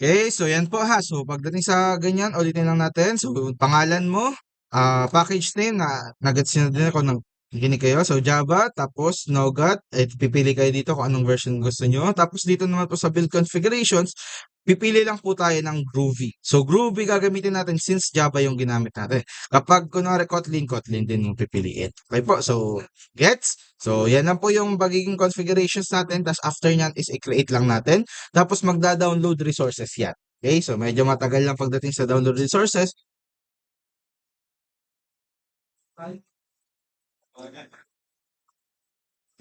Okay, so yan po ha. So pagdating sa ganyan, ulitin lang natin. So pangalan mo, package name na nag-gets nyo na din ako ng kikinig kayo. So Java, tapos Nougat, pipili kayo dito kung anong version gusto nyo. Tapos dito naman po sa build configurations, pipili lang po tayo ng Groovy. So Groovy gagamitin natin since Java yung ginamit natin. Kapag kunwari Kotlin, Kotlin din yung pipiliin. Okay po, so gets? So yan lang po yung magiging configurations natin. Tapos after nyan is i-create lang natin. Tapos magda-download resources yan. Okay, so medyo matagal lang pagdating sa download resources.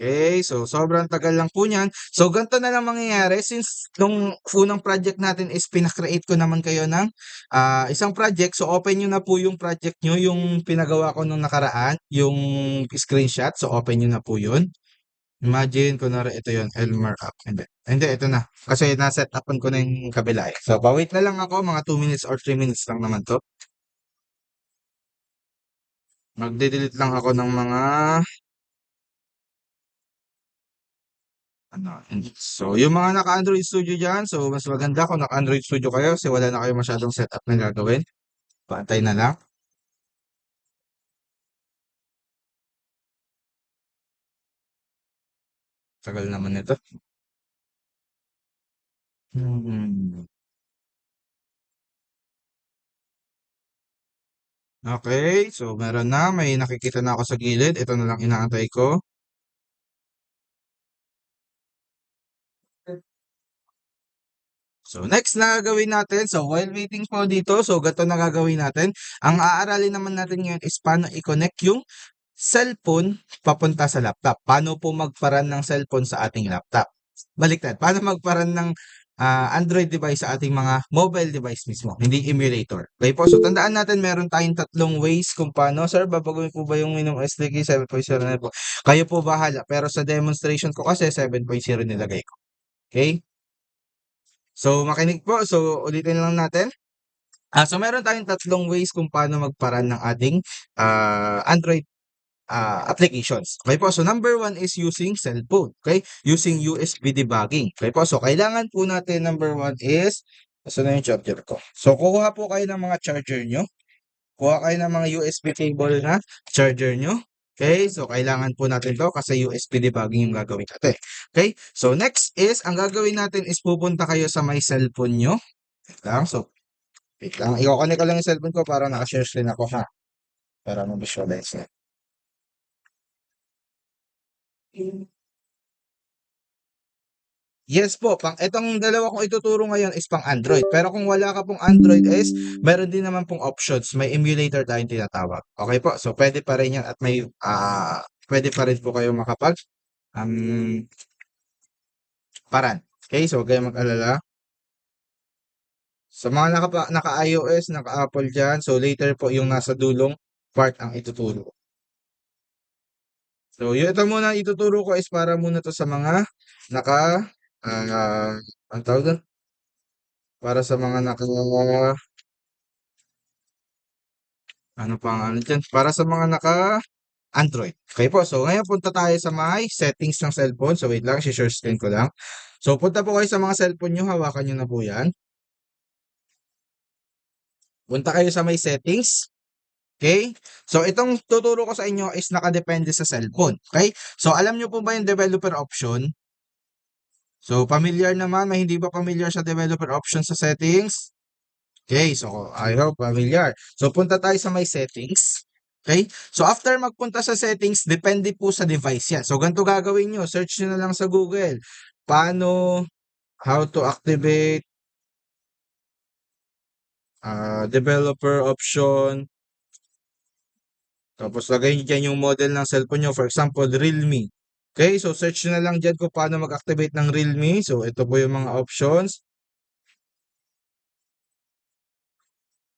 Okay, so sobrang tagal lang po niyan. So ganito na lang mangyayari since nung unang project natin is pinakreate ko naman kayo ng isang project. So open nyo na po yung project nyo, yung pinagawa ko nung nakaraan, yung screenshot. So open nyo na po yun. Imagine, kunwari ito yun, Elmer app. Hindi, hindi, ito na. Kasi na-set upan ko na yung kabila eh. So pawait na lang ako, mga 2 minutes or 3 minutes lang naman to. Magde-delete lang ako ng mga ano. So, yung mga naka-Android Studio dyan, so mas maganda kung naka-Android Studio kayo kasi wala na kayo masyadong setup na gagawin. Pantay na lang. Tagal naman ito. Hmm. Okay, so meron na. May nakikita na ako sa gilid. Ito na lang inaantay ko. So, next na gagawin natin. So, while waiting po dito, so ganito na gagawin natin. Ang aaralin naman natin ngayon is paano i-connect yung cellphone papunta sa laptop. Paano po magparan ng cellphone sa ating laptop? Baliktad. Paano magparan ng Android device sa ating mga mobile device mismo, hindi emulator. Okay po, so tandaan natin meron tayong tatlong ways kung paano. Sir, babaguhin po ba yung minimum SDK 7.0 na po? Kayo po bahala. Pero sa demonstration ko kasi 7.0 nilagay ko. Okay? So, makinig po. So, ulitin lang natin. So meron tayong tatlong ways kung paano magparan ng ating Android applications. Okay po, so number one is using cellphone. Okay, using USB debugging. Okay po, so kailangan po natin number one is, asa na yung charger ko? So kuha po kayo ng mga charger nyo. Kuha kayo ng mga USB cable na charger nyo. Okay, so kailangan po natin to kasi USB debugging yung gagawin natin. Okay, so next is, ang gagawin natin is pupunta kayo sa may cellphone nyo. Wait lang, so wait lang. I-connect ko lang yung cellphone ko para naka-share screen ako ha. Para ma-visualize na. Yes po, itong dalawa kong ituturo ngayon is pang Android. Pero kung wala ka pong Android is, meron din naman pong options. May emulator tayong tinatawag. Okay po, so pwede pa rin yan at may, pwede pa rin po kayo makapag, um, paran. Okay, so huwag kayong mag-alala. Sa mga naka-iOS, naka-Apple dyan, so later po yung nasa dulong part ang ituturo. So, yung ito muna ituturo ko is para muna to sa mga naka, ang tawag doon? Para sa mga naka, ano pa ang ano dyan? Para sa mga naka Android. Okay po, so ngayon punta tayo sa may settings ng cellphone. So wait lang, share screen ko lang. So punta po kayo sa mga cellphone nyo, hawakan nyo na po yan. Punta kayo sa may settings. Okay? So itong tuturo ko sa inyo is nakadepende sa cellphone. Okay? So alam nyo po ba yung developer option? So familiar naman, may hindi ba familiar sa developer option sa settings? Okay, so I hope familiar. So punta tayo sa may settings. Okay? So after magpunta sa settings, depende po sa device yan. So ganito gagawin nyo. Search nyo na lang sa Google. Paano, how to activate developer option. Tapos lagay nyo dyan yung model ng cellphone nyo. For example, Realme. Okay, so search nyo na lang dyan kung paano mag-activate ng Realme. So ito po yung mga options.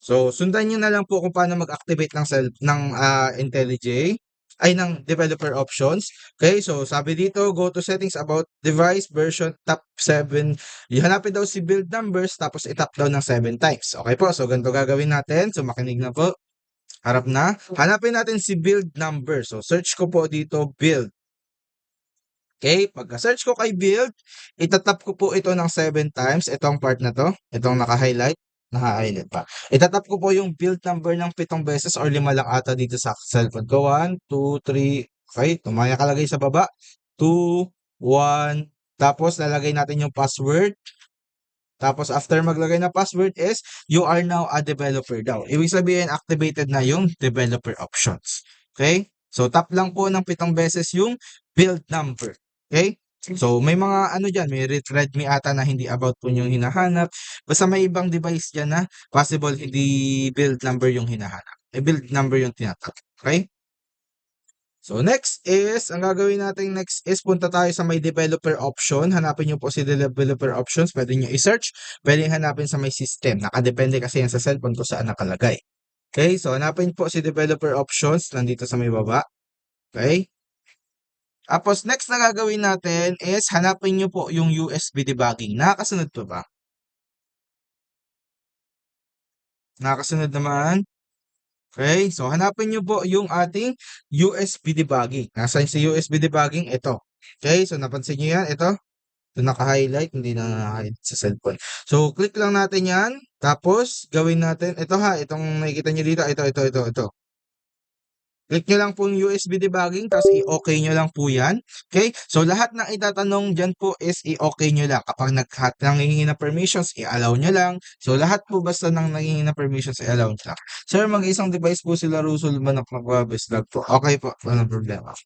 So, sundan niyo na lang po kung paano mag-activate ng IntelliJ ay ng developer options. Okay, so sabi dito, go to settings about device version top 7. Hanapin daw si build numbers tapos itap daw ng 7 times. Okay po, so ganito gagawin natin. So makinig na po. Harap na. Hanapin natin si build number. So search ko po dito build. Okay, pagka-search ko kay build, itatap ko po ito ng 7 times. Ito ang part na 'to, itong naka-highlight, naka-highlight pa. Itatap ko po yung build number ng 7 beses or 5 lang ata dito sa cellphone ko. 1, 2, 3, okay, tumaya nakalagay sa baba. 2, 1, tapos lalagay natin yung password. Tapos after maglagay ng password is, you are now a developer daw. Ibig sabihin, activated na yung developer options. Okay? So, tap lang po ng 7 beses yung build number. Okay? So, may mga ano dyan, may Redmi ata na hindi about po yung hinahanap. Basta may ibang device dyan na possible hindi build number yung hinahanap. Build number yung tinatap. Okay? So next is, ang gagawin natin next is punta tayo sa may developer option. Hanapin nyo po si developer options. Pwede nyo i-search. Pwede hanapin sa may system. Nakadepende kasi yan sa cellphone kung saan nakalagay. Okay, so hanapin po si developer options. Nandito sa may baba. Okay. Tapos next na gagawin natin is hanapin nyo po yung USB debugging. Nakakasunod po ba? Nakakasunod naman. Okay, so hanapin nyo po yung ating USB debugging. Nasaan si USB debugging? Ito. Okay, so napansin nyo yan? Ito naka-highlight, hindi na naka-highlight sa cellphone. So, click lang natin yan. Tapos, gawin natin, ito ha, itong nakikita nyo dito, ito. Click nyo lang po yung USB debugging, tapos i-okay nyo lang po yan. Okay? So, lahat ng itatanong dyan po is i-okay nyo lang. Kapag nangihingi ng permissions, i-allow nyo lang. So, lahat po basta nang nangihingi ng permissions, i-allow nyo lang. Sir, mag-isang device po sila Rusul man ang magbabislag po. Okay po, walang problema.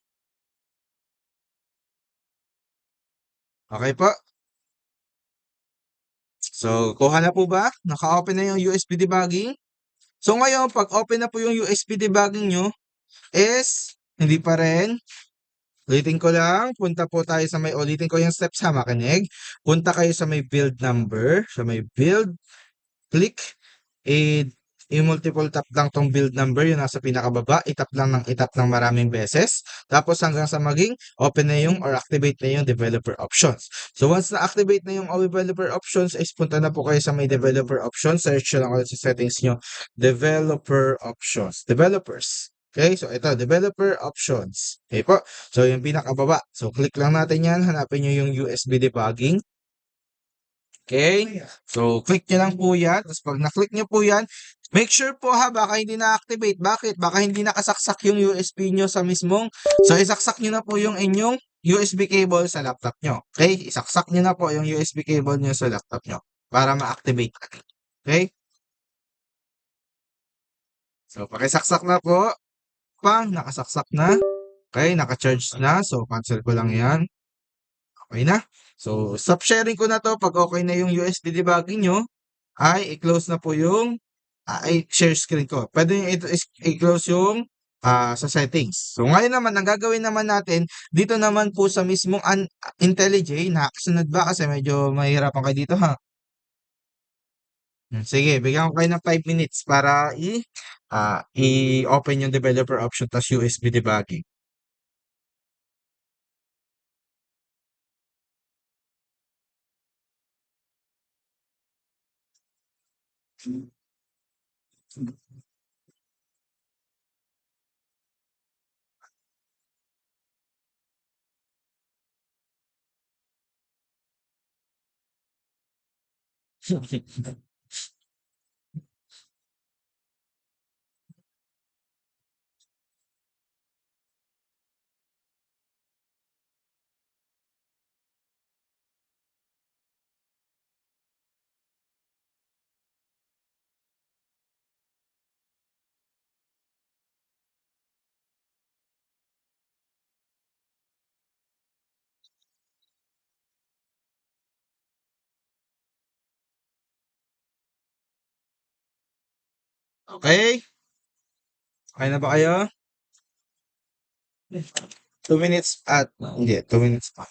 Okay po. So, kuha na po ba? Naka-open na yung USB debugging? So ngayon, pag open na po yung USB debugging nyo, is, hindi pa rin, ulitin ko lang, punta po tayo sa may, ulitin ko yung steps ha, makinig. Punta kayo sa may build number, sa may build, click, i- i-multiple tap lang tong build number, yung nasa pinakababa, itap lang ng itap ng maraming beses, tapos hanggang sa maging open na yung or activate na yung developer options. So once na-activate na yung developer options, is punta na po kayo sa may developer options, search nyo lang ulit sa settings nyo, developer options, developers. Okay, so ito, developer options. Okay po, so yung pinakababa. So click lang natin yan, hanapin nyo yung USB debugging. Okay? So, click nyo lang po yan. Tapos pag na-click nyo po yan, make sure po ha, baka hindi na-activate. Bakit? Baka hindi nakasaksak yung USB nyo sa mismong. So, isaksak nyo na po yung inyong USB cable sa laptop nyo. Okay? Isaksak nyo na po yung USB cable nyo sa laptop nyo para ma-activate agad. Okay? So, pakisaksak na po. Pang, nakasaksak na. Okay, naka-charge na. So, cancel ko lang yan. Okay na. So, stop sharing ko na to. Pag okay na yung USB debugging nyo, ay i-close na po yung ay share screen ko. Pwede nyo ito i-close yung sa settings. So ngayon naman, ang gagawin naman natin, dito naman po sa mismong IntelliJ, nakasunod ba kasi medyo mahirapan kayo dito ha. Sige, bigyan ko kayo ng 5 minutes para i-open yung developer option tas USB debugging. Okay? Okay na ba kayo? 2 minutes at hindi, 2 minutes pa.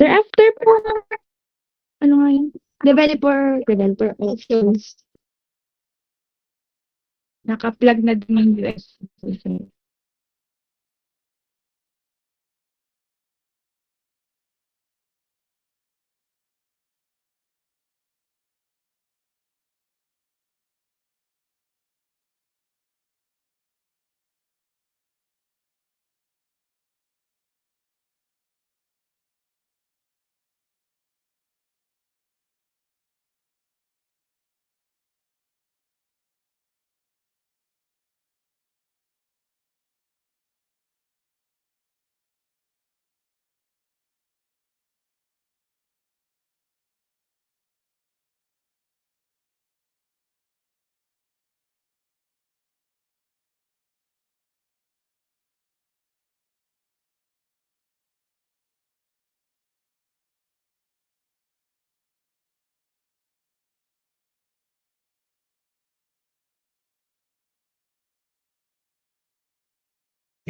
Sir, after po ano nga yun? Developer options. Naka-plug na din yung USB.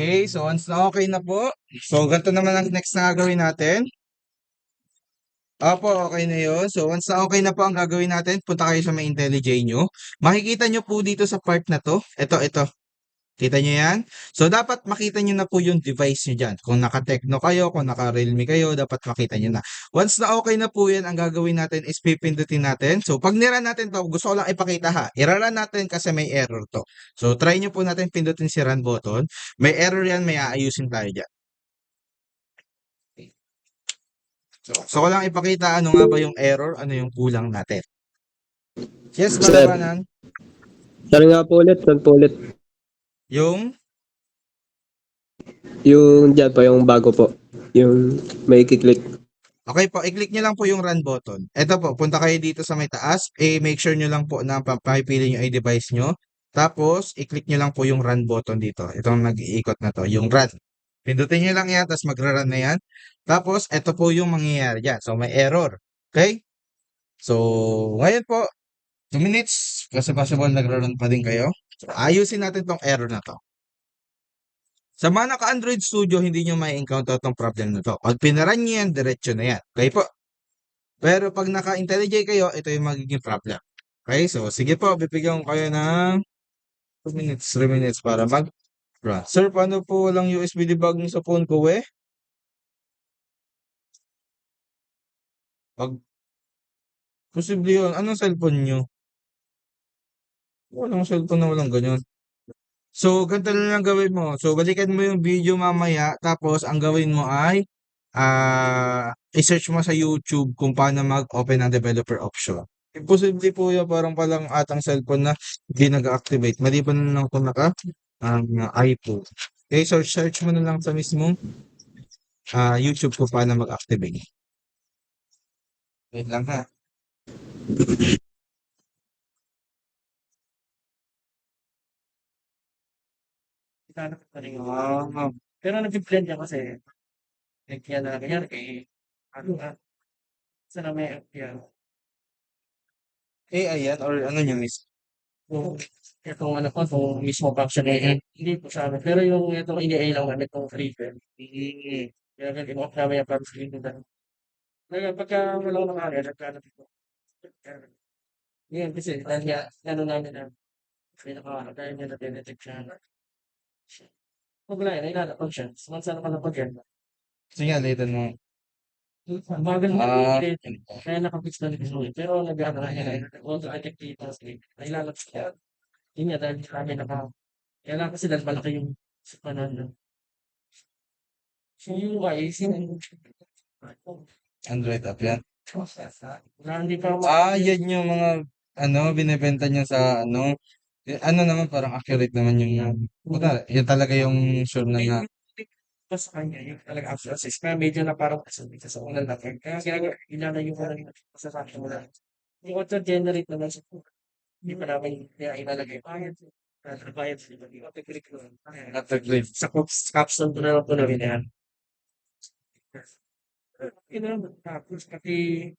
Okay, so once na okay na po, so ganito naman ang next na gagawin natin. Opo, okay na yun. So once na okay na po ang gagawin natin, punta kayo sa may IntelliJ nyo. Makikita nyo po dito sa part na to. Ito. Kita nyo yan? So dapat makita nyo na po yung device nyo dyan. Kung naka-Tecno kayo, kung naka-Realme kayo, dapat makita nyo na. Once na okay na po yan, ang gagawin natin is pipindutin natin. So pag niran natin to, gusto ko lang ipakita ha. Iraran natin kasi may error to. So try nyo po natin pindutin si run button. May error yan, may aayusin tayo dyan. So ko lang ipakita ano nga ba yung error, ano yung kulang natin. Yes, Sir, Balabanan. sir nga po ulit, sir po ulit. Yung Yung dyan po, yung bago po. Yung may kiklik. okay po, i-click nyo lang po yung run button. Ito po, punta kayo dito sa may taas. Make sure nyo lang po na papipili nyo ay device nyo. Tapos, i-click nyo lang po yung run button dito. Itong nag-iikot na to, yung run. Pindutin nyo lang yan, tapos magra-run na yan. Tapos, ito po yung mangyayari dyan. So, may error. Okay? So, ngayon po, 2 minutes, kasi possible nagra-run pa din kayo. So, ayusin natin tong error na to. Sa mga naka-Android Studio, hindi nyo may encounter tong problem na to. Pag pinaran nyo yan, diretso na yan. Okay po? Pero pag naka-IntelliJ kayo, ito yung magiging problem. Okay? So, sige po, bibigyan ko kayo ng 2 minutes, 3 minutes para mag-run. Sir, paano po walang USB debugging sa phone ko eh? Pag posible yun, anong cellphone nyo? Walang cellphone na walang ganyan. So, ganito na lang gawin mo. So, balikan mo yung video mamaya, tapos ang gawin mo ay i-search mo sa YouTube kung paano mag-open ng developer option. Imposible po yan, parang palang atang cellphone na hindi nag-activate. Maliban na lang kung naka iPhone. Okay, so search mo na lang sa mismong YouTube kung paano mag-activate. Wait lang ha. Hinahanap ko rin yung Ah, pero nagbi-blend niya kasi nagkaya na ganyan eh, ano nga, sana may yan. AI yan or ano nyo miss? Yung itong ano ko, itong mismo function eh, hindi po sa amin. Pero yung itong ini-A lang namin, itong Freeware. Kaya ganun, in-off namin yung parang screen nila. Kaya pagka wala ko ng area, nagkalat ito. Ngayon kasi, dahil nga, ano namin na, pinaka-ano, kaya niya na-detect siya. Pag wala yun, ilalapag siya. Once na nakalapag yan, Sige, later mo. bagal na Ah, ulit. Kaya nakapix na rin ulit. Pero nag-ano na yan, auto-detect dito. Nailalapag siya. Yun nga, dahil kami kaya lang kasi dahil malaki yung sa kanan. No? So yung UI, Android app yan. na hindi pa Yan yung mga ano, binebenta niya sa ano. Ano naman, parang accurate naman yung yun talaga yung sure na pa sa kanya, yung talaga actual assist. Kaya medyo na parang dito sa unang lapag. Kaya ginagawa, ilalayo ko lang sa sakin mo lang. Yung auto-generate naman sa hindi pa namin ilalagay. Bayad sila. Yung auto-click ko. autograde. Sa capstone ko na lang po namin yan. Tapos pati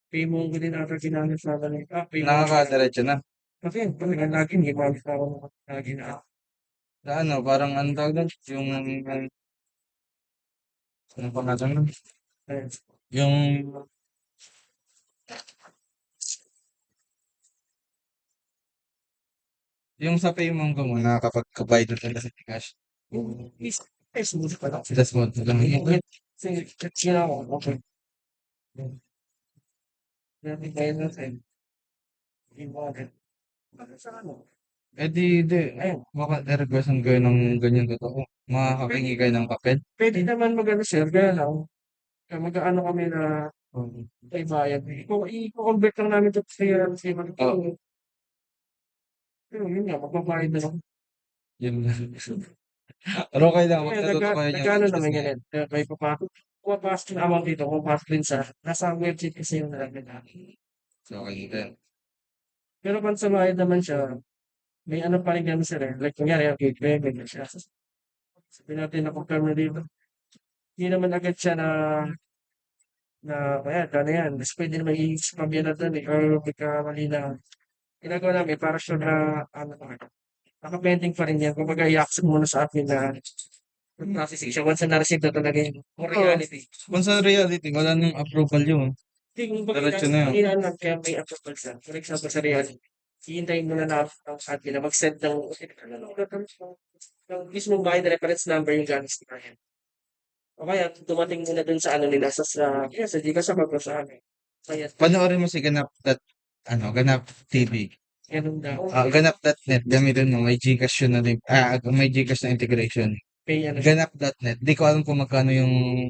pay mo din natin ginamit sa ganun. Pay mo. Nakakadiretso na. Kasi talaga lagi hindi mo ako lagi na. Na ano, parang ano tawag doon? Yung, ano pa nga doon? Eh, Yung Yung sa Paymonggo mo, nakakapag-bayad na talaga sa Gcash. Is smooth pa lang. That's what lang yun. Kasi ginawa ko, okay. Dati kaya natin, i-model. Bakit sa ano? Di, Ayun. baka requestan kayo ng ganyan totoo. Makakakingi kayo ng papel. Pwede naman mag-ano, sir, kaya lang, mag-ano kami na may bayad. I-convert lang namin ito sa CMRT. Oo. Pero yun nga, magbabayad na lang. Yun lang. Pero okay lang, Kaya magkatotoo kayo niyan. nagkano naman yan. Kaya may papasok. Pumapasok na amount dito, pumapasok din sa, nasa website kasi yung nalagay natin. So, okay din. Pero kung sa bayad naman siya, may ano pa rin kami sir eh. Like, kunyari, okay, payment na siya. Sabihin natin na confirm na dito. Hindi naman agad siya kaya, na yan. Mas pwede naman i-spam yan na doon eh. Or magkamali na. Ginagawa namin para sure na, naka-pending pa rin yan. Kumbaga, i-accept muna sa atin na processing siya. Once na na-receive na talaga yung for reality. Kung sa reality, wala nang approval yun. Diretso na yun. Kailangan kaya may approval siya. For example, sa reality. Hihintayin muna na ang atin na mag-send ng mismong bayad na reference number yung gamit ni client. O kaya, dumating muna dun sa ano nila, sa Gcash sa pagko sa amin. Kaya, Panoorin mo si Ganap TV. ganun daw. Ganap.net, gamitin mo, may Gcash yun na rin. May Gcash na integration. Pay ano siya. Ganap.net, di ko alam kung magkano yung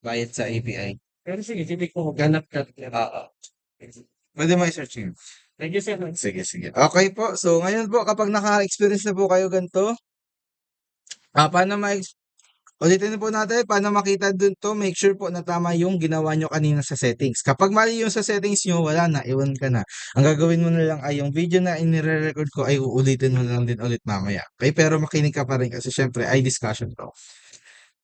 bayad sa API. Pero sige, titik mo, ganap ka. Pwede mo i-search yun. Thank you, sir. Sige. Okay po, so ngayon po, kapag naka-experience na po kayo ganito, paano ulitin po natin, paano makita dun to, make sure po na tama yung ginawa nyo kanina sa settings. Kapag mali yung sa settings nyo, wala na, iwan ka na. Ang gagawin mo na lang ay yung video na inire-record ko ay uulitin mo na lang din ulit mamaya. Okay, pero makinig ka pa rin kasi syempre ay discussion to.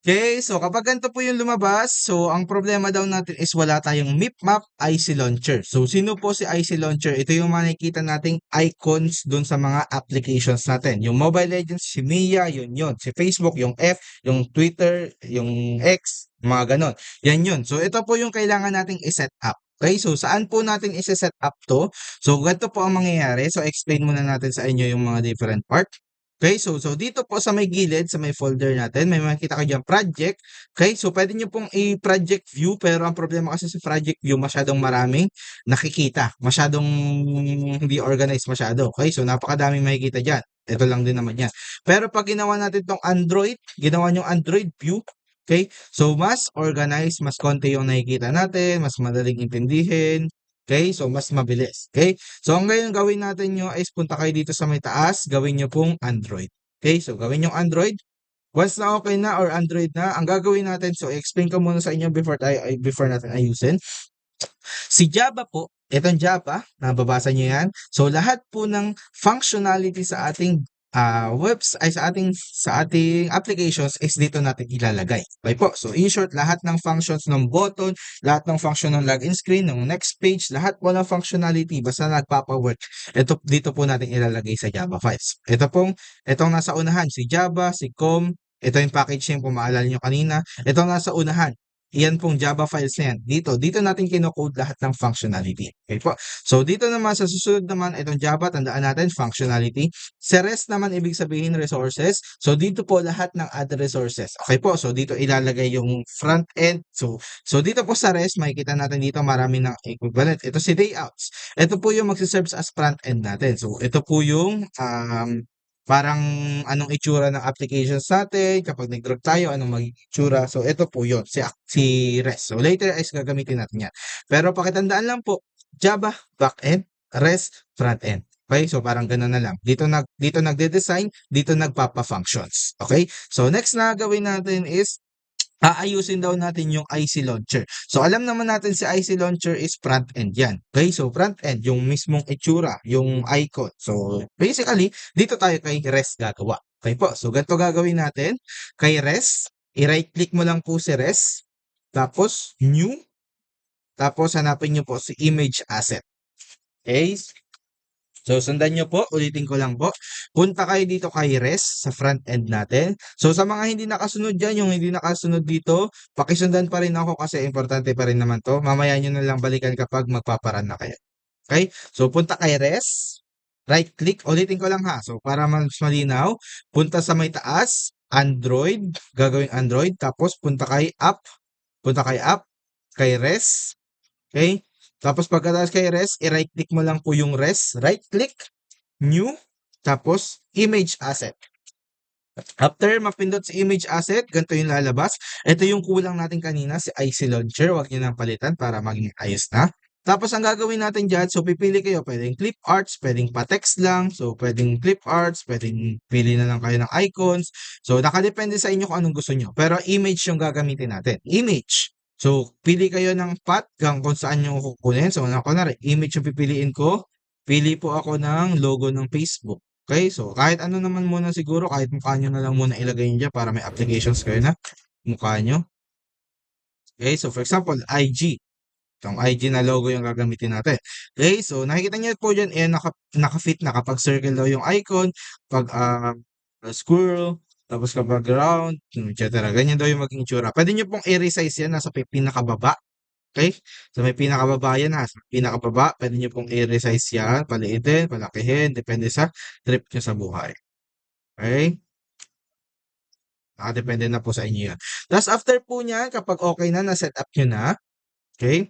Okay, so kapag ganito po yung lumabas, so ang problema daw natin is wala tayong MipMap IC Launcher. So sino po si IC Launcher? Ito yung makikita nating icons dun sa mga applications natin. Yung Mobile Legends, si Mia, yun. Si Facebook, yung F, yung Twitter, yung X, mga ganon. Yan yun. So ito po yung kailangan nating iset up. Okay, so saan po natin isa-set up to? So ganito po ang mangyayari. So explain muna natin sa inyo yung mga different part. Okay, so dito po sa may gilid, sa may folder natin, may makikita kayo dyan, project. Okay, so pwede nyo pong i-project view, pero ang problema kasi sa project view, masyadong maraming nakikita. Masyadong hindi organized masyado. Okay, so napakadaming makikita dyan. Ito lang din naman yan. Pero pag ginawa natin tong Android, ginawa nyo Android view, okay, so mas organized, mas konti yung nakikita natin, mas madaling intindihin. Okay, so mas mabilis. Okay, so ang ngayon gawin natin nyo is punta kayo dito sa may taas, gawin nyo pong Android. Okay, so gawin yung Android. Once na okay na or Android na, ang gagawin natin, so explain ko muna sa inyo before natin ayusin. Si Java po, itong Java, nababasa nyo yan. So lahat po ng functionality sa ating sa ating applications is dito natin ilalagay. Okay po. So in short, lahat ng functions ng button, lahat ng function ng login screen, ng next page, lahat po ng functionality basta nagpapa-work. Ito dito po natin ilalagay sa Java files. Itong nasa unahan si Java, si COM, ito yung package yung maalala nyo kanina. Itong nasa unahan, iyan pong Java files na yan. Dito natin kinocode lahat ng functionality. Okay po. So dito naman sa susunod naman, itong Java, tandaan natin functionality. Sa REST naman, ibig sabihin resources. So dito po lahat ng other resources. Okay po. So dito ilalagay yung front end. So dito po sa REST, makikita natin dito marami ng equivalent. Ito si layouts. Ito po yung magsiserve as front end natin. So ito po yung parang anong itsura ng applications natin, kapag nag-drag tayo, anong magiging itsura. So, ito po yun, si REST. So, later is gagamitin natin yan. Pero pakitandaan lang po, Java, backend, REST, frontend. Okay, so parang gano'n na lang. Dito nagde-design, dito nagpapa-functions. Okay, so next na gawin natin is aayusin daw natin yung IC Launcher. So, alam naman natin si IC Launcher is front-end yan. Okay, so front-end, yung mismong itsura, yung icon. So, basically, dito tayo kay REST gagawa. Okay po, so ganito gagawin natin. Kay REST, i-right-click mo lang po si REST, tapos New, tapos hanapin nyo po si Image Asset. Okay, so, sundan nyo po. Ulitin ko lang po. Punta kayo dito kay REST sa front end natin. So, sa mga hindi nakasunod dyan, yung hindi nakasunod dito, pakisundan pa rin ako kasi importante pa rin naman to. Mamaya nyo na lang balikan kapag magpaparan na kayo. Okay? So, punta kay REST. right click, ulitin ko lang ha. So, para mas malinaw, punta sa may taas, Android, gagawing Android, tapos punta kay app, kay res, okay? Tapos pagkatapos kay res, i-right click mo lang po yung res, right click, new, tapos image asset. After mapindot sa image asset, ganito yung lalabas. Ito yung kulang natin kanina, si IC Launcher. Huwag nyo nang palitan para maging ayos na. Tapos ang gagawin natin dyan, so pipili kayo, pwedeng clip arts, pwedeng pa-text lang, so pwedeng clip arts, pwedeng pili na lang kayo ng icons. So nakadepende sa inyo kung anong gusto nyo. Pero image yung gagamitin natin. Image. So pili kayo ng path kung saan nyo kukunin. So kunwari, image yung pipiliin ko. Pili po ako ng logo ng Facebook. Okay, so kahit ano naman muna siguro, kahit mukha nyo na lang muna ilagay nyo dyan para may applications kayo na mukha nyo. Okay, so for example, IG. Itong IG na logo yung gagamitin natin. Okay, so nakikita nyo po dyan, naka-fit na kapag circle daw yung icon, pag squirrel, tapos kapag round, etc. Ganyan daw yung maging itsura. Pwede nyo pong i-resize yan, nasa pinakababa. Okay? So may pinakababa yan ha. Sa pinakababa, pwede nyo pong i-resize yan, paliitin, palakihin, depende sa trip nyo sa buhay. Okay? Nakadepende na po sa inyo yan. Tapos after po niyan, kapag okay na, na-set up nyo na, okay?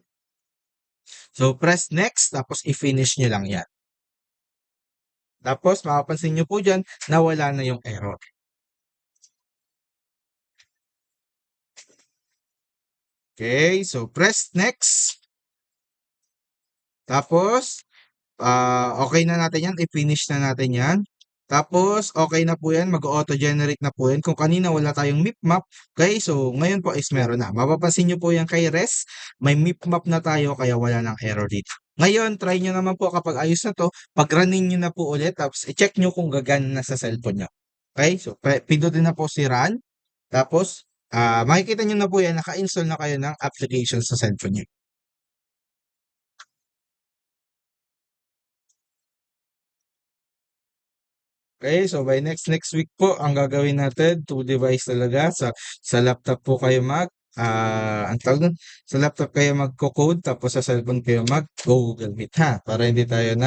So press next, tapos i-finish nyo lang yan. Tapos makapansin nyo po dyan, na wala na yung error. Okay, so press next. Tapos, okay na natin yan, i-finish na natin yan. Tapos, okay na po yan, mag-auto-generate na po yan. Kung kanina wala tayong mip map, okay, so ngayon po is meron na. Mapapansin nyo po yan kay res, may mip map na tayo, kaya wala ng error dito. Ngayon, try nyo naman po kapag ayos na to, pag-runin nyo na po ulit, tapos i-check nyo kung gagana na sa cellphone nyo. Okay, so pindutin na po si run, tapos, makikita nyo na po yan, naka-install na kayo ng application sa cellphone nyo. Okay, so by next week po, ang gagawin natin, 2 device talaga. Sa laptop po kayo ang tawag nun, sa laptop kayo magko-code, tapos sa cellphone kayo mag-Google Meet ha, para hindi tayo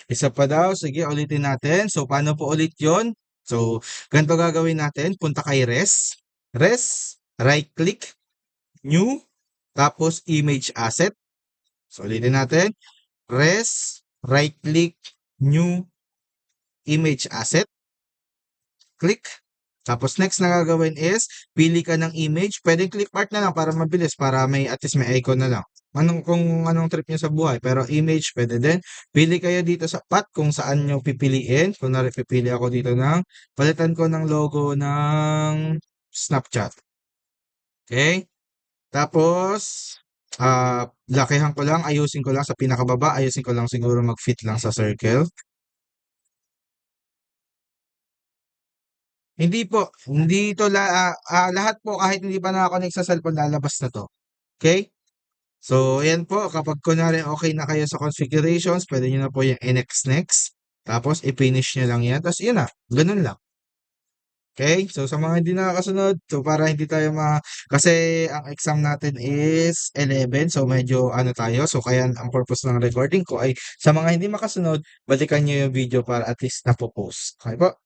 isa pa daw, sige, ulitin natin. So, paano po ulit yon? So, ganito gagawin natin, punta kay res, right click, new, tapos image asset. So, ulitin natin, res, right click, new, image asset, click. Tapos next na gagawin is, pili ka ng image. Pwedeng clip art na lang para mabilis, para may at least may icon na lang. Kung anong trip nyo sa buhay. Pero image, pwede din. Pili kayo dito sa path kung saan nyo pipiliin. Kunwari, pipili ako dito palitan ko ng logo ng Snapchat. Okay? Tapos, lakihan ko lang, ayusin ko lang sa pinakababa, ayusin ko lang siguro mag-fit lang sa circle. Hindi po, hindi ito lahat po kahit hindi pa nakakonect sa cellphone lalabas na to. Okay? So, ayan po, kapag kunwari okay na kayo sa configurations, pwede nyo na po yung next. Tapos, i-finish nyo lang yan. Tapos, yun na. Ganun lang. Okay? So, sa mga hindi nakakasunod, so para hindi tayo kasi ang exam natin is 11, so medyo ano tayo. So, kaya ang purpose ng recording ko ay sa mga hindi makasunod, balikan nyo yung video para at least napopost. Okay po?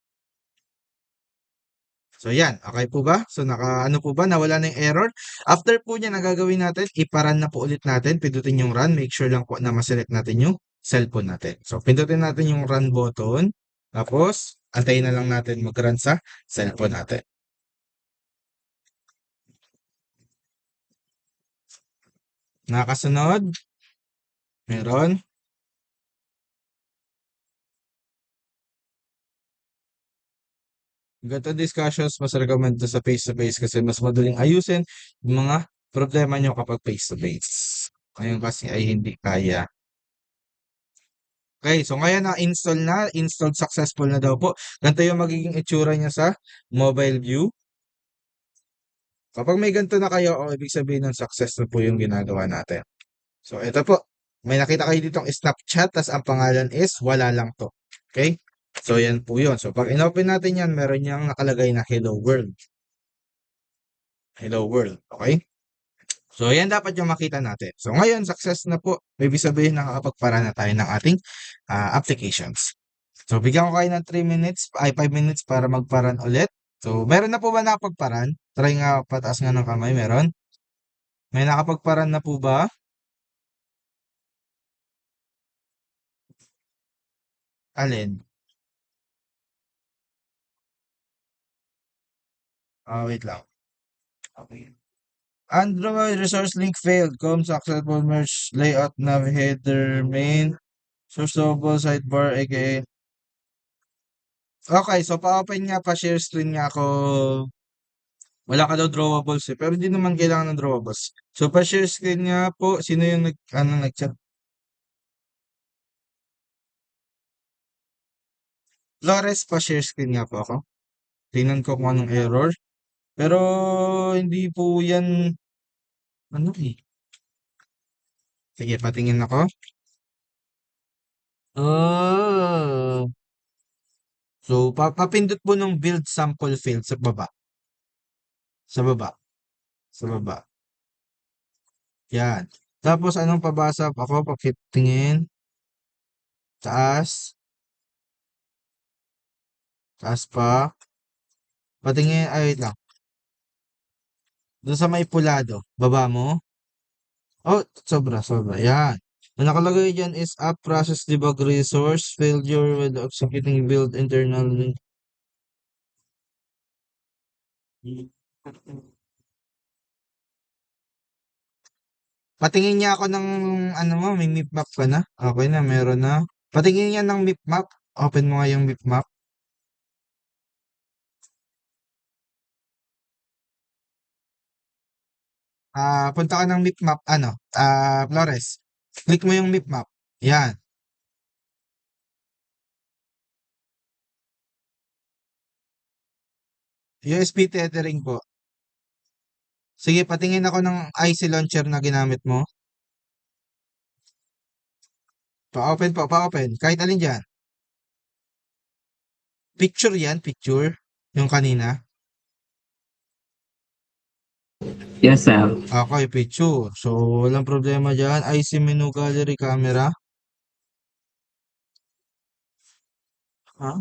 So, yan. Okay po ba? So, ano po ba? Nawala na yung error. After po niya, nagagawin natin, iparan na po ulit natin. Pindutin yung run. Make sure lang po na maselect natin yung cellphone natin. So, pindutin natin yung run button. Tapos, antayin na lang natin mag-run sa cellphone natin. Nakasunod? Meron? Ganito discussions, mas recommend to sa face-to-face kasi mas madaling ayusin yung mga problema nyo kapag face-to-face. Ngayon kasi ay hindi kaya. Okay, so ngayon installed successful na daw po. Ganito yung magiging itsura niya sa mobile view. Kapag may ganito na kayo, ibig sabihin ng success na po yung ginagawa natin. So ito po, may nakita kayo ditong Snapchat, tas ang pangalan is wala lang to. Okay? So yan po yun. So pag inopen natin yan, meron niyang nakalagay na Hello World. Hello World. Okay? So, yan dapat yung makita natin. So, ngayon, success na po. Ibig sabihin, nakakapagpara na tayo ng ating applications. So, bigyan ko kayo ng 3 minutes, ay 5 minutes para magparan ulit. So, meron na po ba nakapagparan? Try nga, pataas nga ng kamay. Meron? May nakapagparan na po ba? Alin? Wait lang. Okay. Android resource link failed. Com successful merge layout nav header main. Searchable sidebar aka. Okay, so pa-open nga pa share screen nga ako. Wala ka daw drawables eh. Pero hindi naman kailangan ng drawables. So pa-share screen nga po. Sino yung nag-chat? Flores, pa-share screen nga po ako. Tingnan ko kung anong error. Pero hindi po yan ano eh. Sige, patingin ako. So, papindot po ng build sample field sa baba. Sa baba. Sa baba. Yan. Tapos, anong pabasa ako? Pakitingin. Taas. Taas pa. Patingin. Ay, wait lang. Doon sa may pulado. Baba mo. Oh, sobra. Yan. Ang nakalagay dyan is app process debug resource failure with executing build internally. Patingin niya ako ng ano mo, may map map ka na? Okay na, meron na. Patingin niya ng map map. Open mo nga yung map map. Punta ka ng map map, ano? Flores. Click mo yung map map. Yan. USB tethering po. Sige, patingin ako ng IC launcher na ginamit mo. Pa-open po, pa-open. Kahit alin dyan. Picture yan, picture. Yung kanina. Yes, sir. Okay, picture. So, walang problema dyan. IC menu gallery camera. Ha?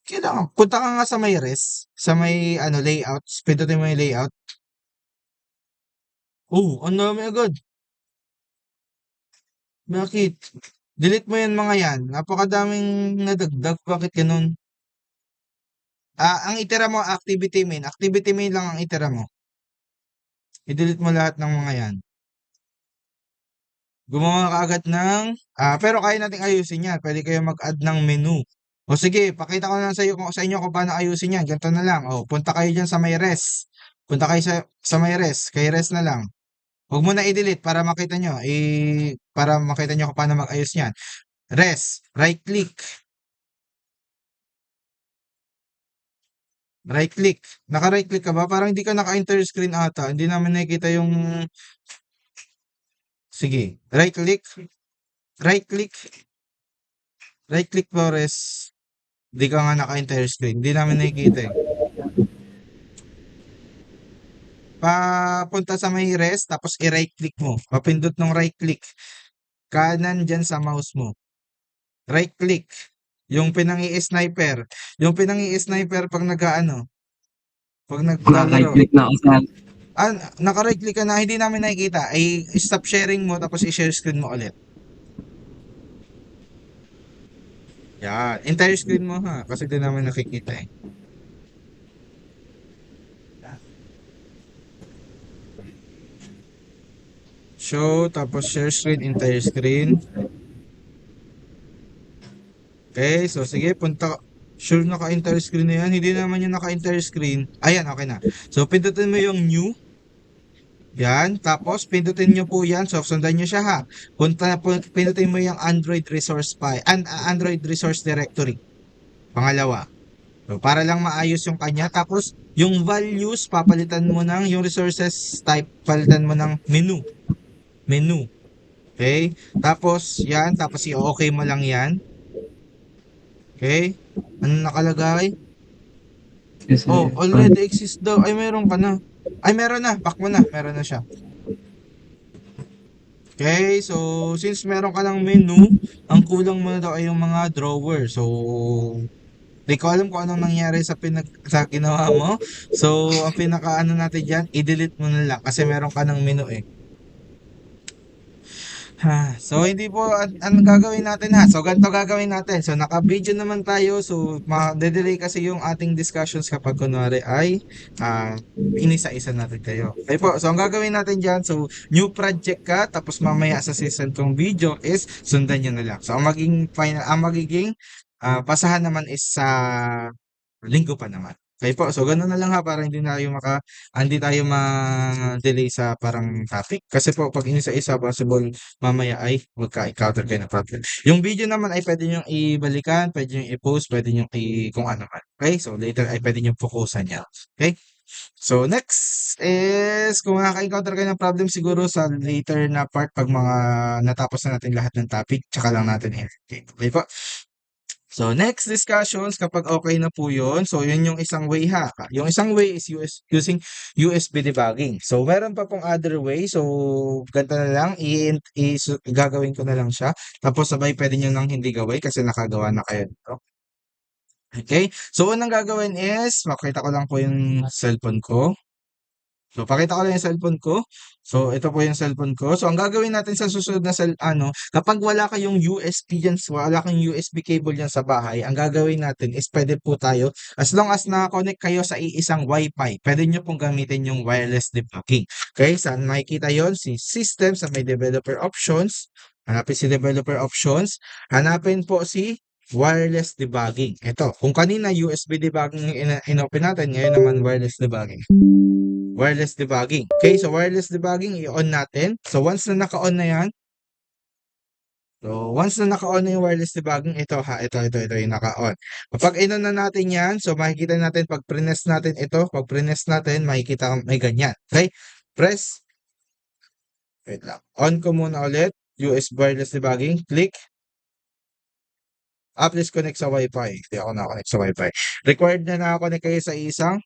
Kailangan. Punta ka nga sa may res. Sa may ano, layout. Pindutin mo yung layout. Oh, ang dami agad. Bakit? Delete mo yan mga yan. Napakadaming nadagdag. Bakit ganun? Ang itira mo, activity main. Activity main lang ang itira mo. I-delete mo lahat ng mga yan. Gumawa ka agad ng, pero kaya nating ayusin yan. Pwede kayo mag-add ng menu. O sige, pakita ko na sa inyo kung paano ayusin yan. Ganito na lang. O, punta kayo dyan sa may res. Punta kayo sa may res. Kay res na lang. Huwag mo na i-delete para makita nyo. Para makita nyo kung paano mag-ayos yan. Res. Right click. Right click. Naka-right click ka ba? Parang hindi ka naka-enter screen ata. Hindi namin nakikita yung... Sige. Right click. Right click. Right click Flores. Hindi ka nga naka-enter screen. Hindi namin nakikita eh. Papunta sa may res, tapos i-right click mo. Papindot ng right click. Kanan dyan sa mouse mo. Right click. Yung pinang-i-sniper. Yung pinang-i-sniper pag nag-ano. Pag naglalaro. Naka-click na ako, sir. Naka-right click ka na, hindi namin nakikita. Ay, stop sharing mo, tapos i-share screen mo ulit. Yan. Entire screen mo ha. Kasi di namin nakikita eh. Show, tapos share screen, entire screen. Okay, so sige, punta. Sure naka-entire screen na yan. Hindi naman yung naka-entire screen. Ayan, okay na. So, pindutin mo yung new. Yan. Tapos, pindutin nyo po yan. So, sundan nyo siya ha. Pindutin mo yung Android Resource File. Android Resource Directory. Pangalawa. So, para lang maayos yung kanya. Tapos, yung values, papalitan mo ng, yung resources type, palitan mo ng menu. Menu. Okay? Tapos, yan. Tapos, i-okay mo lang yan. Okay? Ano nakalagay? Yes, sir. Oh, already exist daw. Ay, meron ka na. Ay, meron na. Back mo na. Meron na siya. Okay, so since meron ka ng menu, ang kulang mo na daw ay yung mga drawer. So, di ko alam kung anong nangyari sa ginawa mo. So, ang pinaka ano natin diyan, i-delete mo na lang kasi meron ka ng menu eh. Ha, so hindi po ang gagawin natin ha. So ganito gagawin natin. So naka-video naman tayo. So ma-delay kasi yung ating discussions kapag kunwari ay inisa-isa natin kayo. Okay po. So ang gagawin natin diyan, so new project ka tapos mamaya sa season tong video is sundan niyo na lang. So ang magiging pasahan naman is sa linggo pa naman. Okay po. So ganoon na lang ha para hindi tayo ma-delay sa parang topic. Kasi po pag inisa-isa possible mamaya ay magka-encounter kayo ng problem. Yung video naman ay pwede nyo ibalikan, pwede nyo i-post, pwede nyo kung ano man. Okay? So later ay pwede nyo focusan yan. Okay? So next is kung makaka-encounter kayo ng problem siguro sa later na part pag mga natapos na natin lahat ng topic, tsaka lang natin i-entertain. Okay po? So, next discussions, kapag okay na po yun, so yun yung isang way ha. Yung isang way is using USB debugging. So, meron pa pong other way. So, ganito na lang, gagawin ko na lang siya. Tapos, sabay pwede nyo nang hindi gawin kasi nakagawa na kayo dito. Okay? So, unang gagawin is, makita ko lang po yung cellphone ko. So, pakita ko lang yung cellphone ko. So, ito po yung cellphone ko. So, ang gagawin natin sa susunod na kapag wala kayong USB dyan, wala kayong USB cable dyan sa bahay, ang gagawin natin is pwede po tayo, as long as nakakonect kayo sa iisang Wi-Fi, pwede nyo pong gamitin yung wireless debugging. Okay, saan makikita yon? Si system, sa may developer options. Hanapin si developer options. Hanapin po si wireless debugging. Ito, kung kanina USB debugging in-open natin, ngayon naman wireless debugging. Wireless debugging. Okay, so wireless debugging, i-on natin. So once na naka-on na yan, yung wireless debugging, ito yung naka-on. Kapag in-on na natin yan, so makikita natin pag press natin, makikita may ganyan. Okay, wait lang. On ko muna ulit, USB wireless debugging, click. Please connect sa Wi-Fi. Hindi ako nakakonect sa Wi-Fi. Required na nakakonect kayo sa isang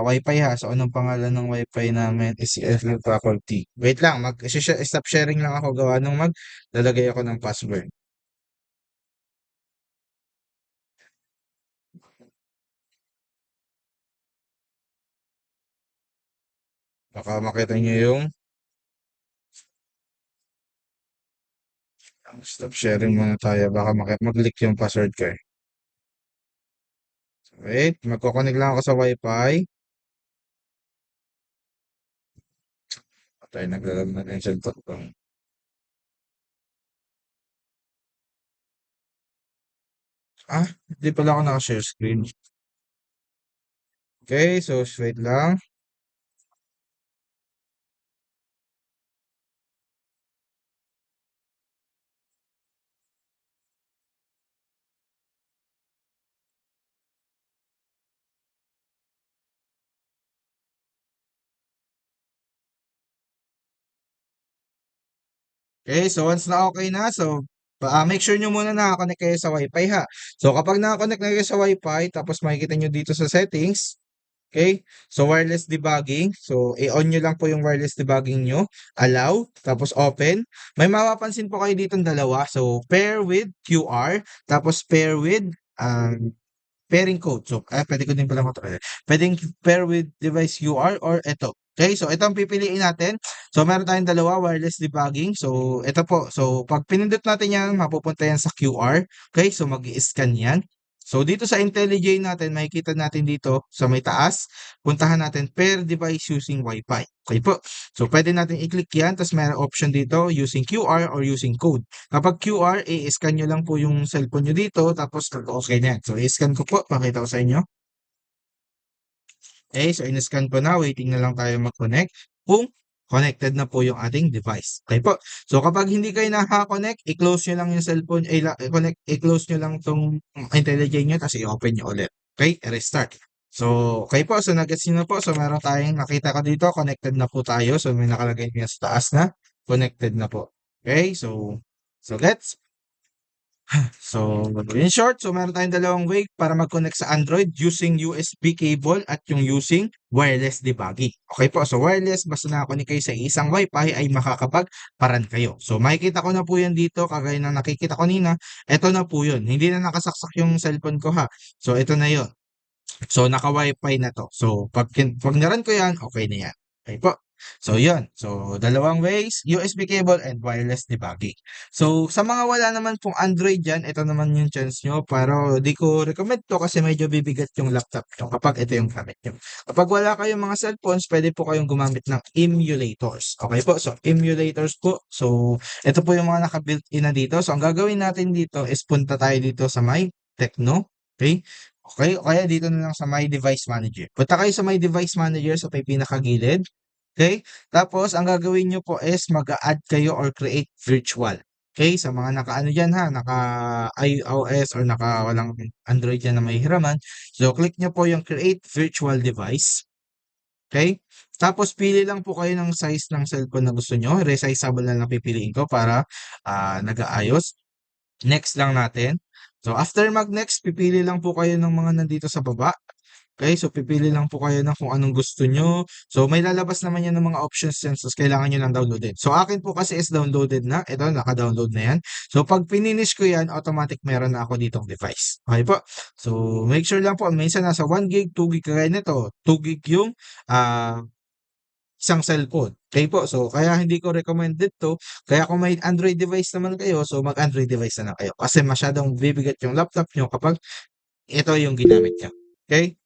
Wi-Fi ha. So, anong pangalan ng Wi-Fi namin is si FL Faculty. Wait lang, stop sharing lang ako gawa nung lalagay ako ng password. Baka makita nyo yung stop sharing muna tayo. Baka mag-leak yung password ko eh. Wait, magkoconnect lang ako sa Wi-Fi. Patay, naglalag na yung cellphone ko. Hindi pala ako naka-share screen. Okay, so wait lang. Okay, so once na okay na, so make sure nyo muna nakakonect kayo sa Wi-Fi ha. So kapag nakakonect na kayo sa Wi-Fi, tapos makikita nyo dito sa settings, okay, so wireless debugging, so i-on nyo lang po yung wireless debugging nyo, allow, tapos open. May mapapansin po kayo dito dalawa, so pair with QR, tapos pair with pairing code. So, pwede ko din pala pwedeng pair with device UR or ito. Okay, so ito ang pipiliin natin. So, meron tayong dalawa, wireless debugging. So, ito po. So, pag pinindot natin yan, mapupunta yan sa QR. Okay, so mag-i-scan yan. So, dito sa IntelliJ natin, makikita natin dito sa may taas, puntahan natin pair device using Wi-Fi. Okay po. So, pwede natin i-click yan. Tapos, may option dito using QR or using code. Kapag QR, i-scan nyo lang po yung cellphone nyo dito, tapos okay na yan. So, i-scan ko po, pakita ko sa inyo. Okay, so in-scan ko na, waiting na lang tayo mag-connect. Kung connected na po yung ating device. Okay po. So, kapag hindi kayo nakaka-connect, i-close nyo lang yung cellphone, i-close nyo lang tong IntelliJ nyo, tapos i-open nyo ulit. Okay, restart. So, okay po. So, nag-gets nyo na po. So, meron tayong nakita ko dito, connected na po tayo. So, may nakalagay nyo sa taas na, connected na po. Okay, so gets? So, in short, so meron tayong dalawang way para mag-connect sa Android using USB cable at yung using wireless debugging. Okay po, so wireless, basta nakakunik kayo sa isang Wi-Fi ay makakapag-paran kayo. So, makikita ko na po yan dito, kagaya ng nakikita ko kanina, eto na po yun. Hindi na nakasaksak yung cellphone ko ha. So, ito na yun. So, naka-Wi-Fi na to. So, pag naran ko yan, okay na yan. Okay po. So, yun. So, dalawang ways, USB cable and wireless debugging. So, sa mga wala naman pong Android dyan, ito naman yung chance nyo. Pero, di ko recommend to kasi medyo bibigat yung laptop nyo kapag ito yung gamit nyo. Kapag wala kayong mga cellphones, pwede po kayong gumamit ng emulators. Okay po? So, emulators po. So, ito po yung mga naka-built-in na dito. So, ang gagawin natin dito is punta tayo dito sa My Tecno. Okay? Okay, o kaya dito na lang sa My Device Manager. Punta kayo sa My Device Manager sa may pinakagilid. Okay? Tapos, ang gagawin nyo po is mag-add kayo or create virtual. Okay? Sa mga naka-ano dyan ha, naka-iOS or naka-walang Android dyan na may hiraman. So, click nyo po yung create virtual device. Okay? Tapos, pili lang po kayo ng size ng cellphone na gusto nyo. Resizable na lang pipiliin ko para nag-aayos. Next lang natin. So, after mag-next, pipili lang po kayo ng mga nandito sa baba. Okay, so pipili lang po kayo ng kung anong gusto nyo. So, may lalabas naman yan ng mga options yan. So, kailangan nyo lang downloadin. So, akin po kasi is downloaded na. Ito, naka-download na yan. So, pag pininish ko yan, automatic meron na ako ditong device. Okay po? So, make sure lang po, minsan nasa 1 gig, 2 gig kagaya nito. 2 gig yung isang cellphone. Okay po, so kaya hindi ko recommended to. Kaya kung may Android device naman kayo, so mag-Android device na lang kayo. Kasi masyadong bibigat yung laptop nyo kapag ito yung ginamit nyo. Okay?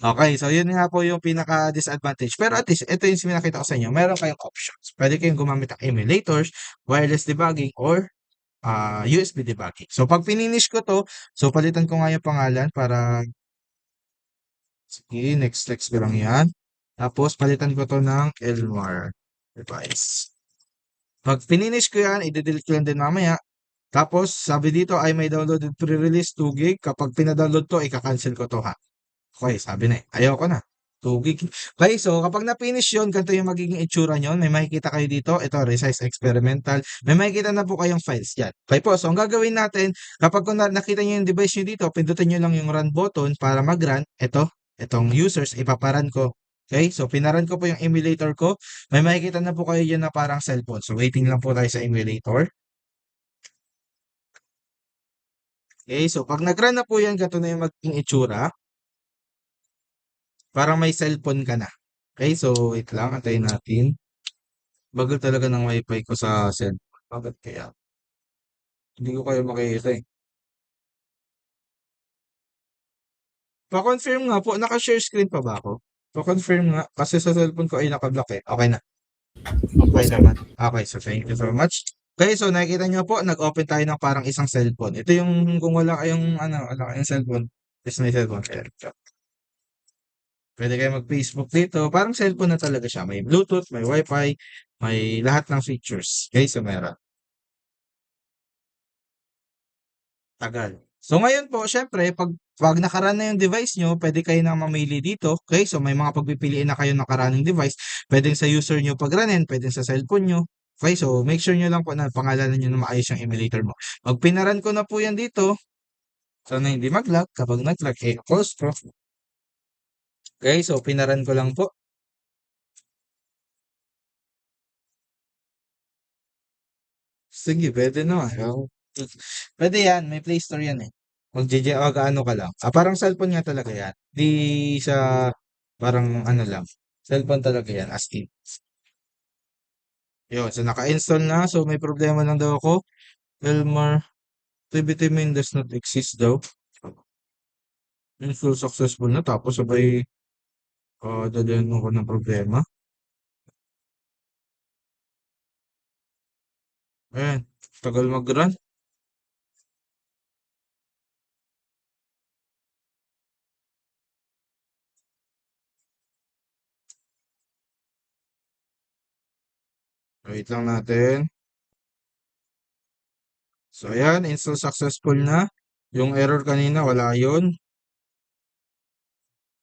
Okay, so yun nga po yung pinaka-disadvantage. Pero at least, ito yung pinakita ko sa inyo. Meron kayong options. Pwede kayong gumamit ng emulators, wireless debugging, or USB debugging. So, pag pininish ko to, so palitan ko nga yung pangalan para, sige, next ko lang yan. Tapos, palitan ko to ng Elmar device. Pag pininish ko yan, i-delete ko yan din mamaya. Tapos, sabi dito ay may downloaded pre-release 2 gig. Kapag pinadownload to, ika-cancel ko to ha. Okay, sabi na eh. Ayoko na. 2 gig. Okay, so kapag na-finish yun, ganito yung magiging itsura nyo. May makikita kayo dito. Ito, resize experimental. May makikita na po kayong files dyan. Okay po, so ang gagawin natin, kapag kung nakita nyo yung device nyo dito, pindutin nyo lang yung run button para mag-run. Itong users, ipaparan ko. Okay, so pinaran ko po yung emulator ko. May makikita na po kayo dyan na parang cellphone. So waiting lang po tayo sa emulator. Okay, so pag nag-run na po yan, ganito na yung magiging itsura. Parang may cellphone ka na. Okay, so wait lang, antayin natin. Bagal talaga ng wifi ko sa cellphone. Bakit kaya? Hindi ko kayo makikita eh. Pa-confirm nga po, naka-share screen pa ba ako? Pa-confirm nga, kasi sa cellphone ko ay naka-block eh. Okay na. Okay naman. Okay, so thank you so much. Okay, so nakikita nyo po, nag-open tayo ng parang isang cellphone. Ito yung kung wala kayong, wala kayong cellphone, is may cellphone kayo. Pwede kayo mag-Facebook dito. Parang cellphone na talaga siya. May Bluetooth, may Wi-Fi, may lahat ng features. Okay, so meron. Tagal. So ngayon po, syempre, pag nakarun na yung device nyo, pwede kayo na mamili dito. Okay, so may mga pagpipiliin na kayo nakaraning device. Pwedeng sa user nyo pag-runin, pwedeng sa cellphone nyo. Okay, so make sure nyo lang po na pangalanan nyo na maayos yung emulator mo. Pag pinaran ko na po yan dito, sana hindi mag-lag. Kapag nag-lag, close ko. Okay, so pinaran ko lang po. Sige, pwede naman. Pwede yan, may Play Store yan eh. Mag-ano ka lang. Parang cellphone nga talaga yan. Di sa parang ano lang. Cellphone talaga yan, as in. Yun, so naka-install na. So may problema lang daw ako. Elmar, activity main does not exist daw. Install successful na. Tapos sabay, dalihan ako ng problema. Ayan, tagal mag-run. Wait lang natin. So, ayan, install successful na. Yung error kanina, wala yun.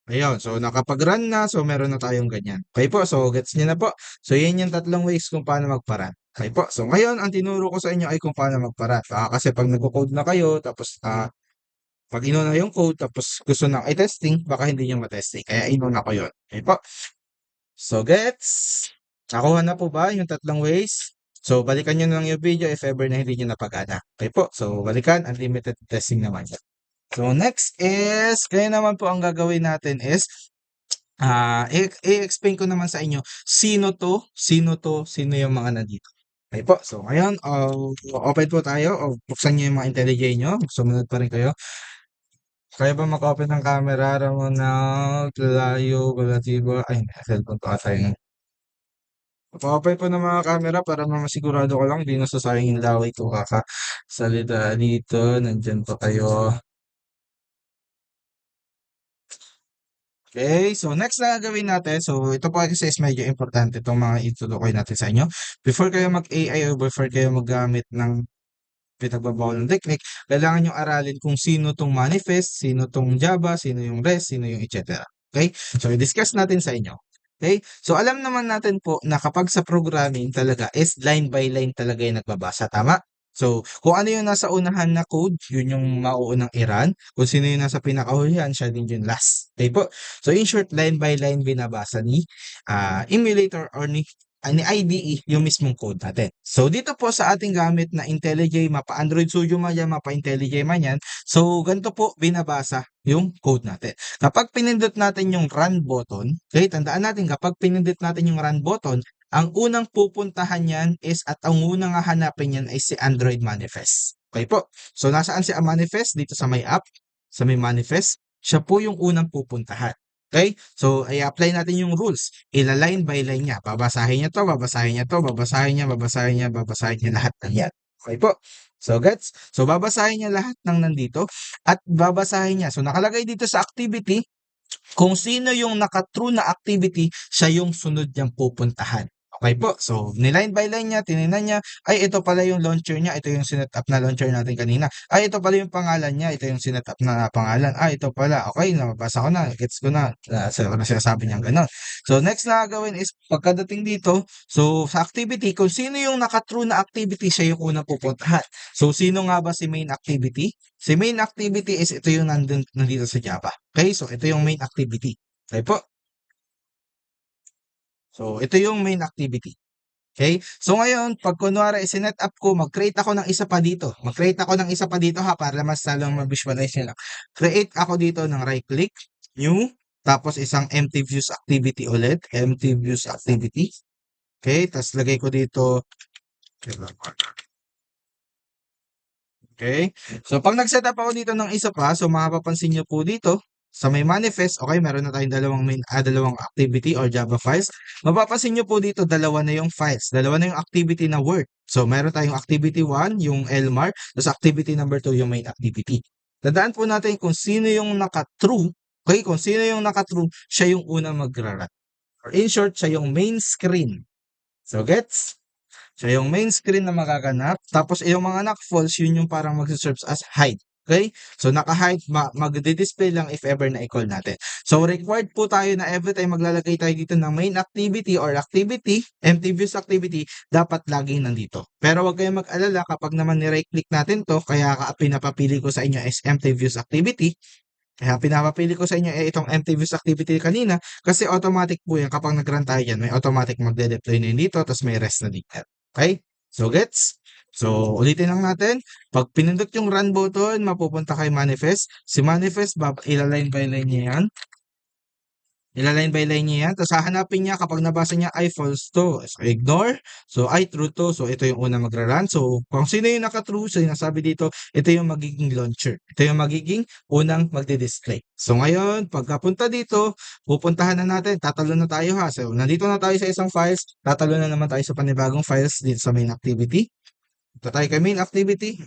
Ayun, so nakapag-run na, so meron na tayong ganyan. Okay po, so gets niyo na po. So, yan yung tatlong ways kung paano magparun. Okay po. So ngayon, ang tinuro ko sa inyo ay kung paano magparat. Kasi pag nagko-code na kayo, tapos pag inuna yung code, tapos gusto nang i-testing, baka hindi nyo matesting. Kaya inuna ko yun. Okay po. So gets? Nakuha na po ba yung tatlong ways? So balikan nyo na lang yung video if ever na hindi nyo napagana. Okay po. So balikan, unlimited testing naman. So next is, kaya naman po ang gagawin natin is, i-explain ko naman sa inyo sino yung mga nandito. Okay po. So ngayon, open po tayo o buksan niyo yung mga IntelliJ nyo. Sumunod pa rin kayo. Kaya ba mag-open ng camera? Ramonal, Layo, Galatiba. Ay, cellphone ko ata yun. Mag-open po ng mga camera para masigurado ko lang di nasasayang yung laway ko kakasalita dito. Nandyan pa kayo. Okay, so next na gagawin natin, so ito po kasi is medyo importante itong mga itutukoy natin sa inyo. Before kayo mag-AI o before kayo maggamit ng pinagbabawal ng technique, kailangan nyo aralin kung sino tong manifest, sino tong Java, sino yung REST, sino yung etc. Okay, so i-discuss natin sa inyo. Okay, so alam naman natin po na kapag sa programming talaga is line by line talaga yung nagbabasa, tama? So, kung ano yung nasa unahan na code, yun yung mauunang i-run. Kung sino yung nasa pinakahulihan, siya din yung last. Okay po? So, in short, line by line binabasa ni emulator or ni IDE yung mismong code natin. So, dito po sa ating gamit na IntelliJ, mapa Android Studio man yan, mapa IntelliJ man yan. So, ganito po binabasa yung code natin. Kapag pinindot natin yung run button, okay, tandaan natin kapag pinindot natin yung run button, ang unang pupuntahan yan is at ang unang hahanapin yan ay si Android Manifest. Okay po. So, nasaan si Manifest? Dito sa may app, sa may Manifest. Siya po yung unang pupuntahan. Okay? So, i-apply natin yung rules. Ila-line by line niya. Babasahin niya to, babasahin niya to, babasahin niya, babasahin niya, babasahin niya lahat ng yan. Okay po. So, gets? So, babasahin niya lahat ng nandito at babasahin niya. So, nakalagay dito sa activity, kung sino yung naka-true na activity, siya yung sunod niyang pupuntahan. Okay po. So, niline by line niya, tinignan niya, ay ito pala yung launcher niya, ito yung sinet up na launcher natin kanina. Ay ito pala yung pangalan niya, ito yung sinet up na pangalan. Ay ito pala, okay, nabasa ko na, gets ko na, sinasabi niya gano'n. So, next na gagawin is, pagkadating dito, so sa activity, kung sino yung naka-true na activity, siya yung unang pupuntahan. So, sino nga ba si main activity? Si main activity is ito yung nandito sa Java. Okay, so ito yung main activity. Okay po. So, ito yung main activity. Okay? So, ngayon, pag kunwari sinet up ko, mag-create ako ng isa pa dito. Mag-create ako ng isa pa dito ha, para mas lalong ma-visualize nyo lang. Create ako dito ng right-click, new, tapos isang empty views activity ulit. Empty views activity. Okay? Tapos lagay ko dito. Okay? So, pag nag-set up ako dito ng isa pa, so mapapansin nyo po dito, sa may manifest, okay, meron na tayong dalawang activity or Java files. Mapapansin nyo po dito, dalawa na yung files. Dalawa na yung activity na Word. So, meron tayong activity 1, yung LMAR, tapos activity number 2, yung main activity. Tandaan po natin kung sino yung naka-true. Okay, kung sino yung naka-true, siya yung unang magra-run. Or in short, siya yung main screen. So, gets? Siya yung main screen na magaganap. Tapos, yung mga naka-false, yun yung parang mag-serves as hide. Okay? So, naka-hide, mag-display lang if ever na i-call natin. So, required po tayo na every time maglalagay tayo dito ng main activity or activity, empty views activity, dapat laging nandito. Pero huwag kayong mag-alala kapag naman ni-right click natin to, kaya pinapapili ko sa inyo is empty views activity. Kaya pinapapili ko sa inyo itong empty views activity kanina kasi automatic po yan kapag nag-run tayo yan. May automatic magde-deploy na yun dito tapos may rest na dito. Okay? So, gets? So, ulitin lang natin. Pag pinindot yung run button, mapupunta kay manifest. Si manifest, ilaline by line niya yan. Ilaline by line niya yan. Tapos hahanapin niya kapag nabasa niya ay false to. So, ignore. So, ay true to. So, ito yung una magra-run. So, kung sino yung naka-true, so sinasabi dito, ito yung magiging launcher. Ito yung magiging unang magdi-display. So, ngayon, pagkapunta dito, pupuntahan na natin. Tatalo na tayo ha. So, nandito na tayo sa isang files. Tatalo na naman tayo sa panibagong files dito sa main activity. Ito tayo kay main activity.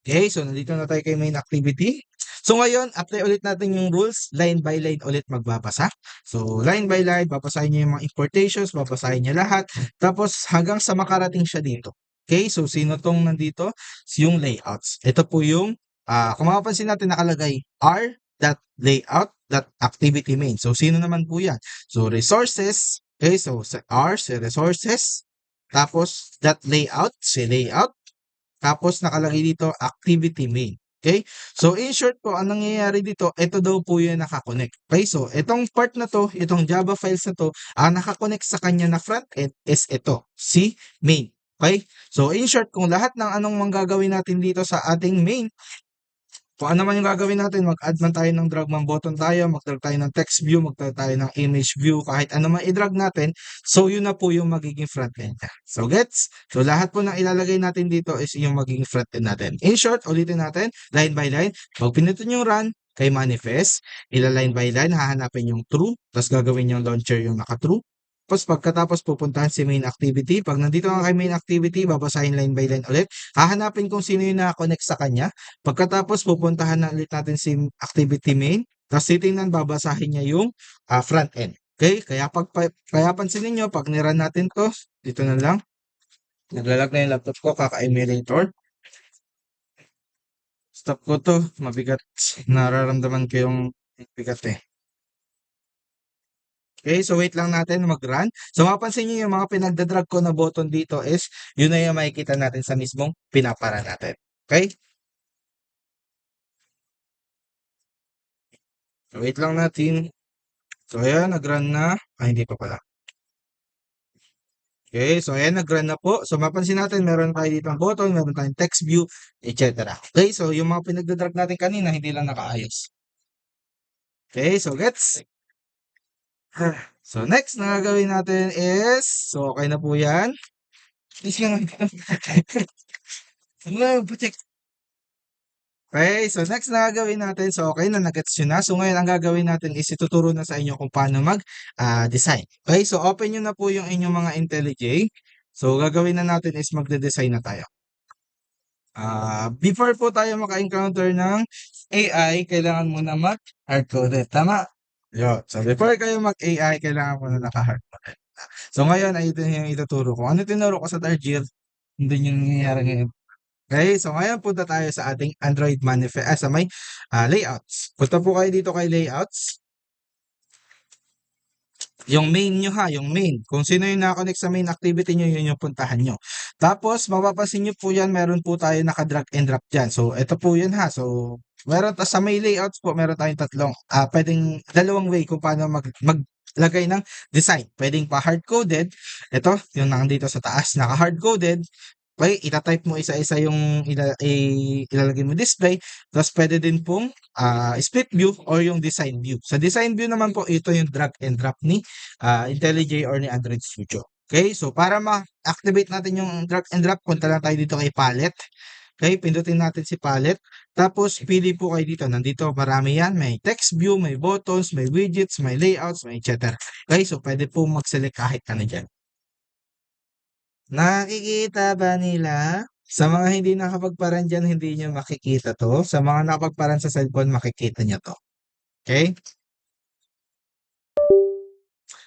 Okay, so nandito na tayo kay main activity. So ngayon, apply ulit natin yung rules. Line by line ulit magbabasa. So line by line, babasahin niyo yung mga importations, babasahin niya lahat. Tapos hanggang sa makarating siya dito. Okay, so sino tong nandito? Yung layouts. Ito po yung, kung mapapansin natin nakalagay r.layout.activity main. So sino naman po yan? So resources. Okay, so R, resources. tapos dot layout, si layout, tapos nakalagay dito activity main. Okay? So in short po, ang nangyayari dito, ito daw po yung nakakonect. Okay? So itong part na to, itong Java files na to, ang nakakonect sa kanya na front end is ito, si main. Okay? So in short, kung lahat ng anong manggagawin natin dito sa ating main, kung ano man yung gagawin natin, mag-add man tayo ng drag man button tayo, mag-drag tayo ng text view, mag-drag tayo ng image view, kahit ano man i-drag natin, so yun na po yung magiging front end niya. So gets? So lahat po ng ilalagay natin dito is yung magiging front end natin. In short, ulitin natin, line by line, pag pinutin yung run, kay manifest, ila-line by line, hahanapin yung true, tapos gagawin yung launcher yung naka-true. Tapos pagkatapos pupuntahan si main activity. Pag nandito ka kay main activity, babasahin line by line ulit. Hahanapin kung sino yung naka-connect sa kanya. Pagkatapos pupuntahan na ulit natin si activity main, tapos titingnan babasahin niya yung front end. Okay? Kaya pansinin niyo pag ni-run natin to, dito na lang. Naglalag na yung laptop ko, kaka-emulator. Stop ko to, mabigat. Nararamdaman ko yung bigat eh. Okay, so wait lang natin mag-run. So mapansin niyo yung mga pinagdadrag ko na button dito is yun na yung makikita natin sa mismong pinapara natin. Okay? So wait lang natin. So ayan, nag-run na. Hindi pa pala. Okay, so ayan, nag-run na po. So mapansin natin, meron tayo dito ang button, meron tayong text view, etc. Okay, so yung mga pinagdadrag natin kanina, hindi lang nakaayos. Okay, so gets? So next na gagawin natin is, so okay na po yan. Please nga check. Okay, so next na gagawin natin, so okay na nag-gets yun na. So ngayon ang gagawin natin is ituturo na sa inyo kung paano mag-design. Okay, so open nyo na po yung inyong mga IntelliJ. So gagawin na natin is magde-design na tayo. Before po tayo maka-encounter ng AI, kailangan muna mag-hardcoded. Tama? Yun. So before kayo mag-AI, kailangan muna naka-hardcoded. So ngayon ay ito yung ituturo ko. Ano tinuro ko sa third year? Hindi yung nangyayari ngayon. Okay, so ngayon punta tayo sa ating Android manifest, sa may layouts. Punta po kayo dito kay layouts. Yung main nyo ha, yung main. Kung sino yung nakakonect sa main activity nyo, yun yung puntahan nyo. Tapos, mapapansin nyo po yan, meron po tayo naka-drag and drop dyan. So, ito po yun ha. So, meron sa may layouts po, meron tayong tatlong, pwedeng dalawang way kung paano maglagay ng design. Pwedeng pa hard-coded. Ito, yung nandito sa taas, naka-hard-coded. Okay, itatype mo isa-isa yung ilalagay mo display. Tapos pwede din pong split view or yung design view. Sa design view naman po, ito yung drag and drop ni IntelliJ or ni Android Studio. Okay, so para ma-activate natin yung drag and drop, punta lang tayo dito kay palette. Okay, pindutin natin si palette. Tapos pili po kayo dito. Nandito marami yan. May text view, may buttons, may widgets, may layouts, may etc. Okay, so pwede po mag-select kahit ano dyan. Nakikita ba nila? Sa mga hindi nakapagparan dyan, hindi nyo makikita to. Sa mga nakapagparan sa cellphone, makikita nyo to. Okay?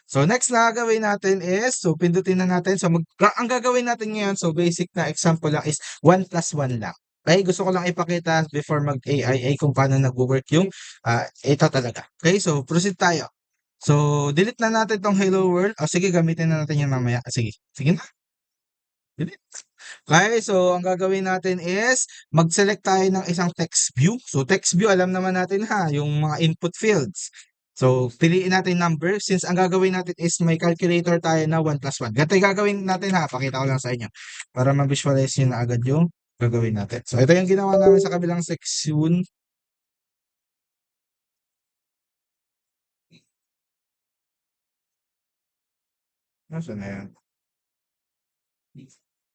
So, next na gagawin natin is, so pindutin na natin. So, ang gagawin natin ngayon, so basic na example lang is 1 plus 1 lang. Okay? Gusto ko lang ipakita before mag-AI kung paano nag-work yung ito talaga. Okay? So, proceed tayo. So, delete na natin tong hello world. O, sige, gamitin na natin yan mamaya. Sige. Sige na. Okay, so ang gagawin natin is mag-select tayo ng isang text view. So text view, alam naman natin ha, yung mga input fields. So piliin natin number. Since ang gagawin natin is may calculator tayo na 1 plus 1. Ganito yung gagawin natin ha, pakita ko lang sa inyo. Para ma-visualize nyo na agad yung gagawin natin. So ito yung ginawa namin sa kabilang section. Nasaan na yan?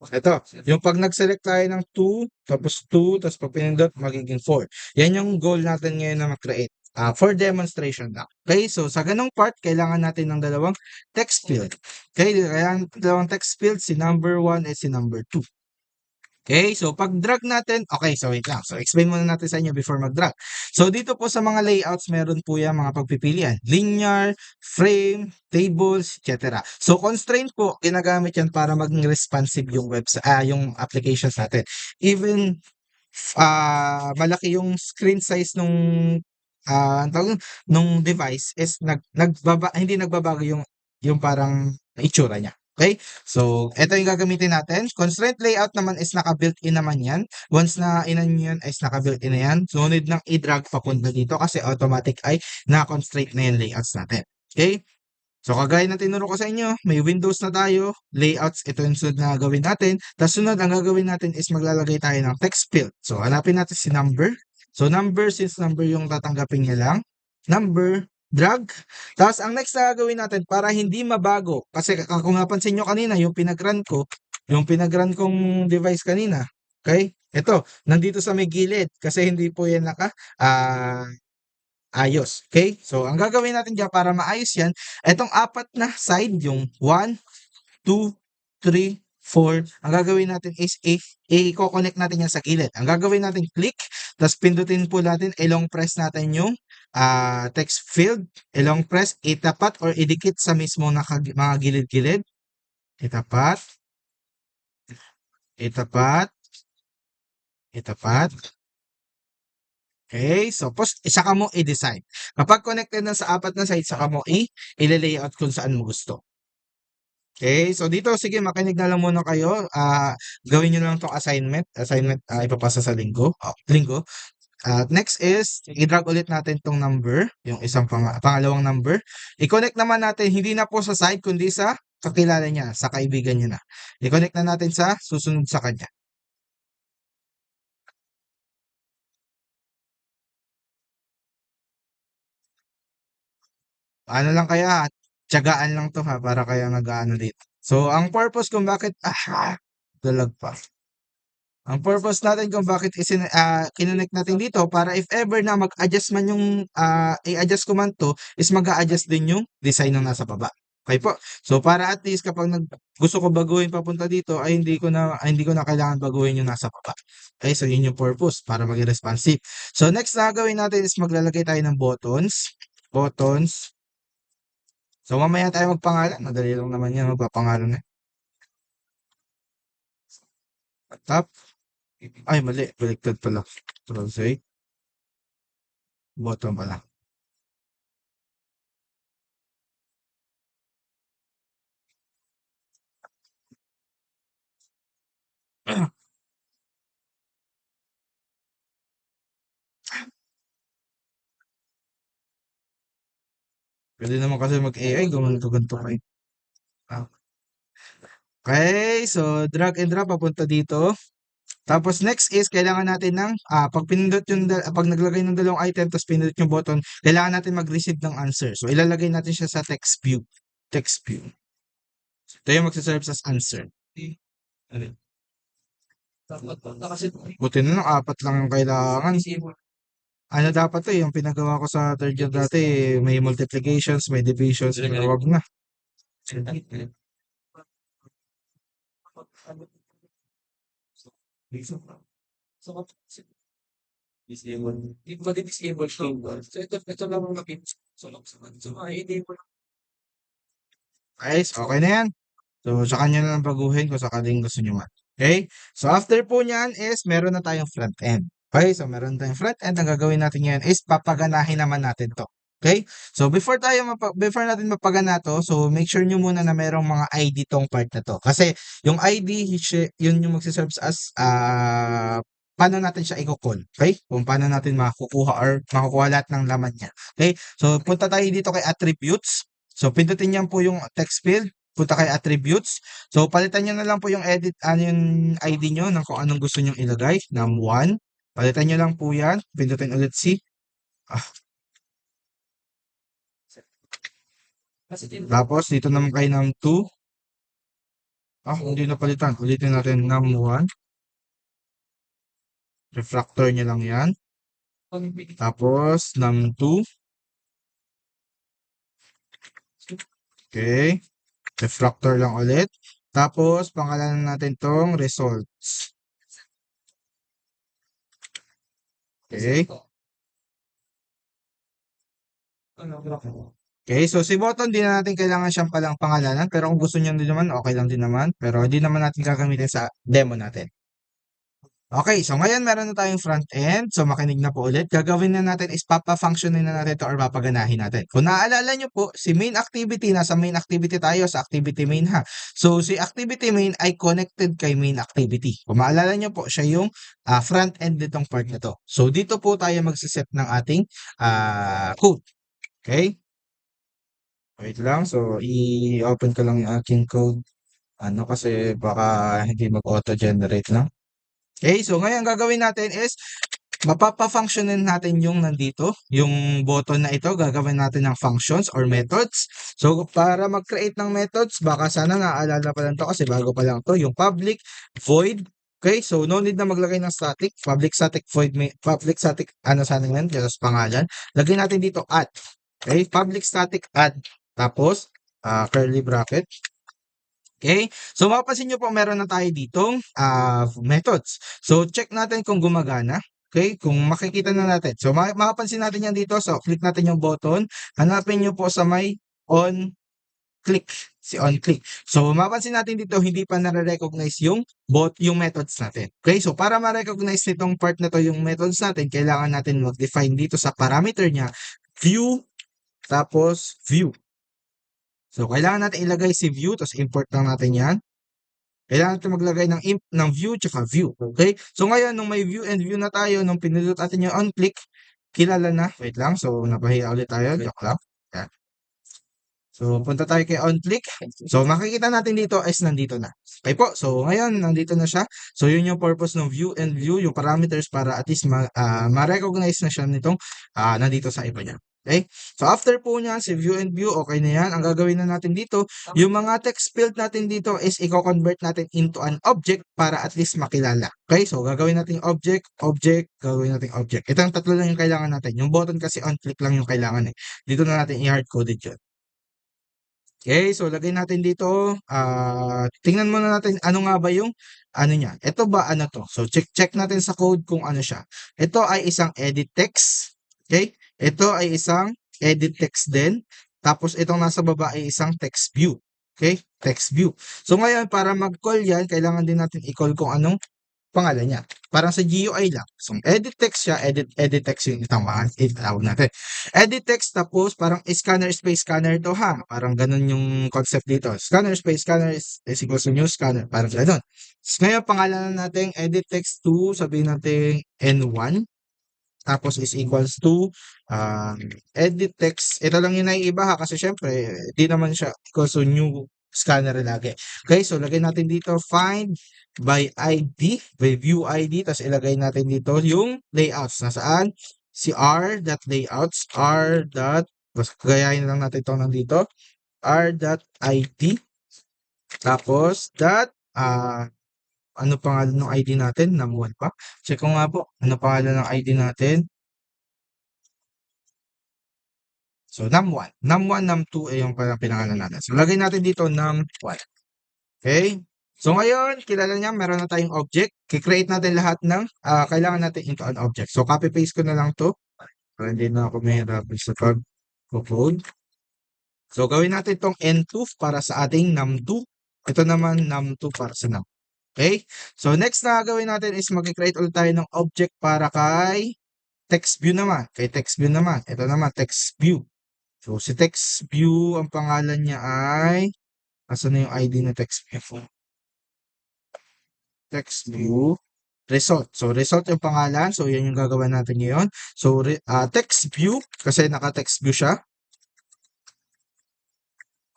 Ito, yung pag nag-select tayo ng 2, tapos 2, tapos pag pinindot, magiging 4. Yan yung goal natin ngayon na mag-create. For demonstration lang. Okay, so sa ganong part, kailangan natin ng dalawang text field. Okay, kaya dalawang text field, si number 1 at si number 2. Okay, so pag drag natin, okay, so wait lang. So explain muna natin sa inyo before mag-drag. So dito po sa mga layouts, meron po yan mga pagpipilian. Linear, frame, tables, etc. So constraint po, ginagamit yan para maging responsive yung yung applications natin. Even malaki yung screen size nung device is hindi nagbabago yung parang itsura niya. Okay? So, ito yung gagamitin natin. Constraint layout naman is naka-built-in naman yan. Once na inan nyo yan, is naka-built-in na yan. So, need nang i-drag papunta dito kasi automatic ay na-constraint na yung layouts natin. Okay? So, kagaya na tinuro ko sa inyo, may windows na tayo, layouts, ito yung sunod na gawin natin. Tapos sunod, ang gagawin natin is maglalagay tayo ng text field. So, hanapin natin si number. So, number, since number yung tatanggapin niya lang, number, drag. Tapos, ang next na gagawin natin, para hindi mabago, kasi kung napansin nyo kanina, yung pinag-run kong device kanina, okay? Ito, nandito sa may gilid, kasi hindi po yan ayos. Okay? So, ang gagawin natin dyan para maayos yan, itong apat na side, yung 1, 2, 3, 4, ang gagawin natin is i-connect natin yan sa gilid. Ang gagawin natin, click, tapos pindutin po natin, ilong press natin yung text field, ilong press, itapat or idikit sa mismo mga gilid-gilid. Itapat, itapat, itapat. Okay, so saka mo i-design. Kapag connected na sa apat na side, saka mo i-layout kung saan mo gusto. Okay, so dito, sige, makinig na lang muna kayo. Gawin nyo lang itong assignment. Assignment, ipapasa sa linggo. Linggo. Next is, i-drag ulit natin itong number, yung isang pangalawang number. I-connect naman natin, hindi na po sa side, kundi sa kakilala niya, sa kaibigan niya na. I-connect na natin sa susunod sa kanya. Ano lang kaya, tiyagaan lang to ha, para kaya nag-ano dito. So, ang purpose kung bakit, dalag pa. Ang purpose natin kung bakit kinonect natin dito, para if ever na mag-adjust man yung, i-adjust ko man to, is mag-a-adjust din yung design ng nasa baba. Okay po? So, para at least kapag gusto ko baguhin papunta dito, ay hindi ko na kailangan baguhin yung nasa baba. Okay? So, yun yung purpose, para maging responsive. So, next na gawin natin is maglalagay tayo ng buttons. Buttons. So, mamaya tayo magpangalan. Madali lang naman yan. Magpapangalan na. Tap. Ay, mali. Baliktad pala. Translate. Button pala. Pwede naman kasi mag-AI. Gumanto-ganto pa eh. Okay. So, drag and drop papunta dito. Tapos next is kailangan natin ng pag naglagay ng dalawang item tapos pinindot yung button, kailangan natin mag-receive ng answer. So ilalagay natin siya sa text view. Text view. Ito yung magsaserve as answer. Buti na lang, apat lang yung kailangan. Ano dapat to, yung pinagawa ko sa third year dati, may multiplications, may divisions, pero wag na. Disable. Hindi ko disable siya. So, ito lang ang nakita. So, enable. Guys, okay na yan. So, sa kanya na lang baguhin kung sakaling gusto nyo man. Okay? So, after po niyan is meron na tayong front end. Okay? So, meron tayong front end. Ang gagawin natin ngayon is papaganahin naman natin to. Okay? So, before natin mapagana to, so make sure nyo muna na merong mga ID tong part na to. Kasi, yung ID, yun yung magsiserve as paano natin siya i-call. Okay? Kung paano natin makukuha lahat ng laman niya. Okay? So, punta tayo dito kay attributes. So, pindutin niyan po yung text field. Punta kay attributes. So, palitan nyo na lang po yung yung ID nyo ng kung anong gusto nyo ilagay. Num1. Palitan nyo lang po yan. Pindutin ulit si. Tapos, dito naman kay num2. Hindi na palitan. Ulitin natin num1. Refractor nyo lang yan. Tapos, num2. Okay. Refractor lang ulit. Tapos, pangalanan natin tong results. Okay. Okay, so si button, di na natin kailangan siyang palang pangalanan. Pero kung gusto niyo din naman, okay lang din naman. Pero hindi naman natin gagamitin sa demo natin. Okay, so ngayon meron na tayong front end. So makinig na po ulit. Gagawin na natin is papa-functionin na natin ito or papaganahin natin. Kung naaalala nyo po, si main activity, nasa main activity tayo sa activity main ha. So si activity main ay connected kay main activity. Kung maalala nyo po, siya yung front end nitong part na to. So dito po tayo magsiset ng ating code. Okay? Wait lang. So i-open ko lang yung aking code. Kasi baka hindi mag-auto-generate na. Okay, so ngayon gagawin natin is mapapa-functionin natin yung nandito, yung button na ito, gagawin natin ng functions or methods. So para mag-create ng methods, baka sana naaalala pa lang to kasi bago pa lang to, yung public void. Okay, so no need na maglagay ng static, public static void, public static sana yan, just pangalan. Lagyan natin dito add. Okay, public static add. Tapos curly bracket. Okay? So, mapapansin nyo po, meron na tayo ditong methods. So, check natin kung gumagana. Okay? Kung makikita na natin. So, makapansin natin yan dito. So, click natin yung button. Hanapin nyo po sa may on click. Si on click. So, mapapansin natin dito, hindi pa nare-recognize yung methods natin. Okay? So, para ma-recognize nitong part na to yung methods natin, kailangan natin mag-define dito sa parameter niya, view, tapos view. So, kailangan natin ilagay si view, tapos import lang natin yan. Kailangan natin maglagay ng view, tsaka view. Okay? So, ngayon, nung may view and view na tayo, nung pinindot natin yung on-click, kilala na. Wait lang. So, napahiya ulit tayo. Joke lang. Yan. So, punta tayo kay on-click. So, makikita natin dito is nandito na. Okay po. So, ngayon, nandito na siya. So, yun yung purpose ng view and view, yung parameters para at least ma-recognize na siya nitong nandito sa iba niya. Okay? So, after po niya, si view and view, okay na yan. Ang gagawin na natin dito, yung mga text field natin dito is i-convert natin into an object para at least makilala. Okay? So, gagawin natin object, gagawin natin object. Ito ang tatlo lang yung kailangan natin. Yung button kasi on-click lang yung kailangan eh. Dito na natin i-hardcoded yun. Okay, so lagay natin dito, tingnan muna natin ano nga ba yung niya. Ito ba ano to? So check natin sa code kung ano siya. Ito ay isang edit text. Okay? Ito ay isang edit text din. Tapos itong nasa baba ay isang text view. Okay? Text view. So ngayon para mag-call yan, kailangan din natin i-call kung anong pangalan niya. Parang sa GUI lang. So, edit text siya, edit text yung itawag natin. Edit text tapos parang scanner space scanner to ha. Parang ganun yung concept dito. Scanner space scanner is equals to new scanner. Parang ganun. So, ngayon, pangalanan natin edit text to, sabihin natin N1. Tapos is equals to edit text. Ito lang yung naiiba ha kasi syempre, di naman siya equals to new scanner lagi. Okay, so lagay natin dito find by ID, by view ID, tapos ilagay natin dito yung layouts. Nasaan? Si r.layouts, gayahin lang natin ito nandito, r.id, tapos ano pangalan ng ID natin? Num1 pa? Check ko nga po. Ano pangalan ng ID natin? So, num1. Num1, num2 ay yung pinangalan natin. So, lagay natin dito num1. Okay? So, ngayon, kilala niya, meron na tayong object. Kikreate natin lahat ng kailangan natin into an object. So, copy-paste ko na lang to. Para hindi na ako mahirapan sa pag-code. So, gawin natin itong N2 para sa ating num2. Ito naman num2 para sa num. Okay? So, next na gawin natin is mag-create ulit tayo ng object para kay text view naman. Kay text view naman. Ito naman, text view. So, si text view, ang pangalan niya ay, asan na yung ID na text view? Text view, result. So, result yung pangalan. So, yan yung gagawin natin ngayon. So, text view, kasi naka-text view siya.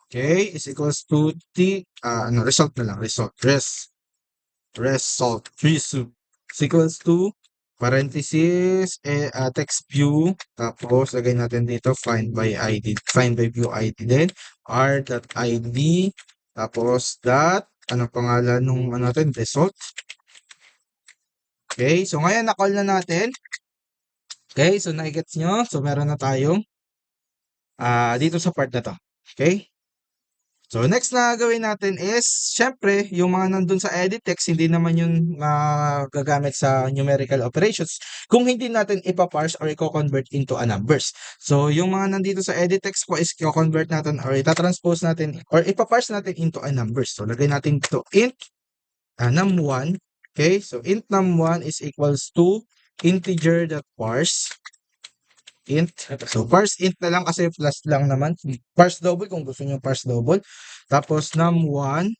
Okay, is equals to result na lang. Result. Result. Is equals to parenthesis, text view, tapos lagay natin dito find by view ID din, r.id, tapos anong pangalan nung natin, result. Okay, so ngayon na-call na natin. Okay, so nakikits nyo, so meron na tayong dito sa part na to. Okay? So, next na gawin natin is, syempre, yung mga nandun sa edit text, hindi naman yun magagamit sa numerical operations kung hindi natin ipaparse or i-convert into a numbers. So, yung mga nandito sa edit text ko is i-convert natin or itatranspose natin or ipaparse natin into a numbers. So, lagay natin ito int num1 Okay, so int num1 is equals to integer dot parse int. So parse int na lang kasi plus lang naman. Parse double kung gusto niyo parse double. Tapos num1,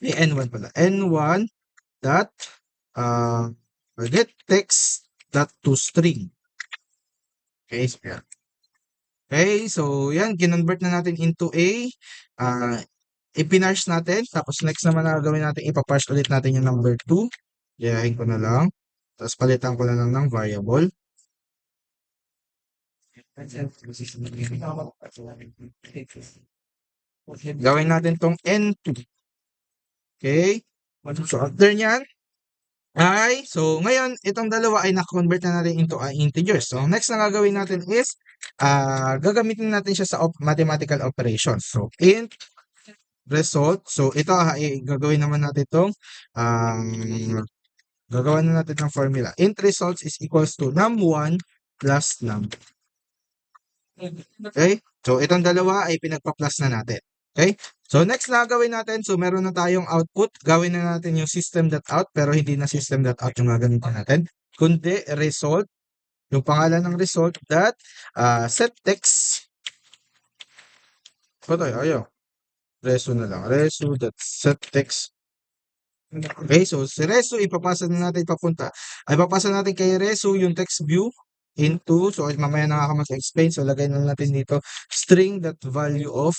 n1 pala. n1 dot get text dot to string. Okay, so yan. Okay, so yan, kinonvert na natin into a, ipinarse natin, tapos next naman na gagawin natin, ipaparse ulit natin yung number 2, gayahin ko na lang, tapos palitan ko na lang ng variable. Gawin natin tong n2. Okay, so after nyan, so ngayon, itong dalawa ay na-convert na natin into integers. So next na gagawin natin is, gagamitin natin siya sa mathematical operations. So int result. So ito gagawin naman natin itong gagawa na natin ng formula. Int results is equals to num1 plus num. Okay? So itong dalawa ay pinagpa-plus na natin. Okay? So next na gawin natin, so meron na tayong output. Gawin na natin yung system.out pero hindi na system.out yung gagamitin natin. Kundi result, yung pangalan ng result that set text. Ito ayaw. Reso na lang. Reso that set text. Okay, so si Reso ipapasa na natin ipapasa natin kay Reso yung text view into, so mamaya na ako mag-explain, so lagay na natin dito string that value of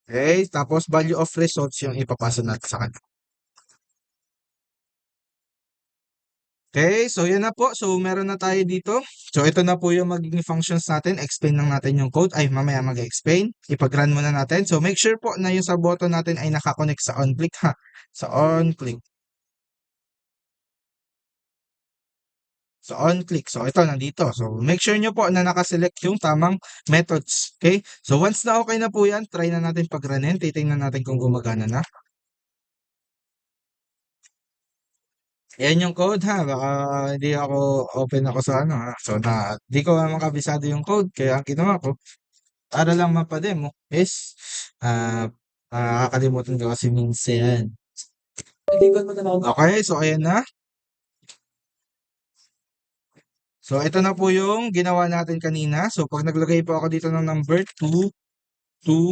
okay, tapos value of results yung ipapasa natin sa kanya. Okay, so yan na po. So meron na tayo dito. So ito na po yung magiging functions natin. Explain lang natin yung code. Ay, mamaya mag-explain. Ipag-run muna natin. So make sure po na yung sa button natin ay nakakonect sa on-click ha. Sa on-click. So on-click. So ito nandito. So make sure nyo po na nakaselect yung tamang methods. Okay? So once na okay na po yan, try na natin pag-runin. Titingnan natin kung gumagana na. Yan yung code ha. Baka hindi ako open ako sa ano ha. So di ko naman kabisado yung code. Kaya ang ginawa ko, para lang mapademo is kakalimutan ko kasi minsan. Okay, so ayan na. So ito na po yung ginawa natin kanina. So pag naglagay po ako dito ng number 2,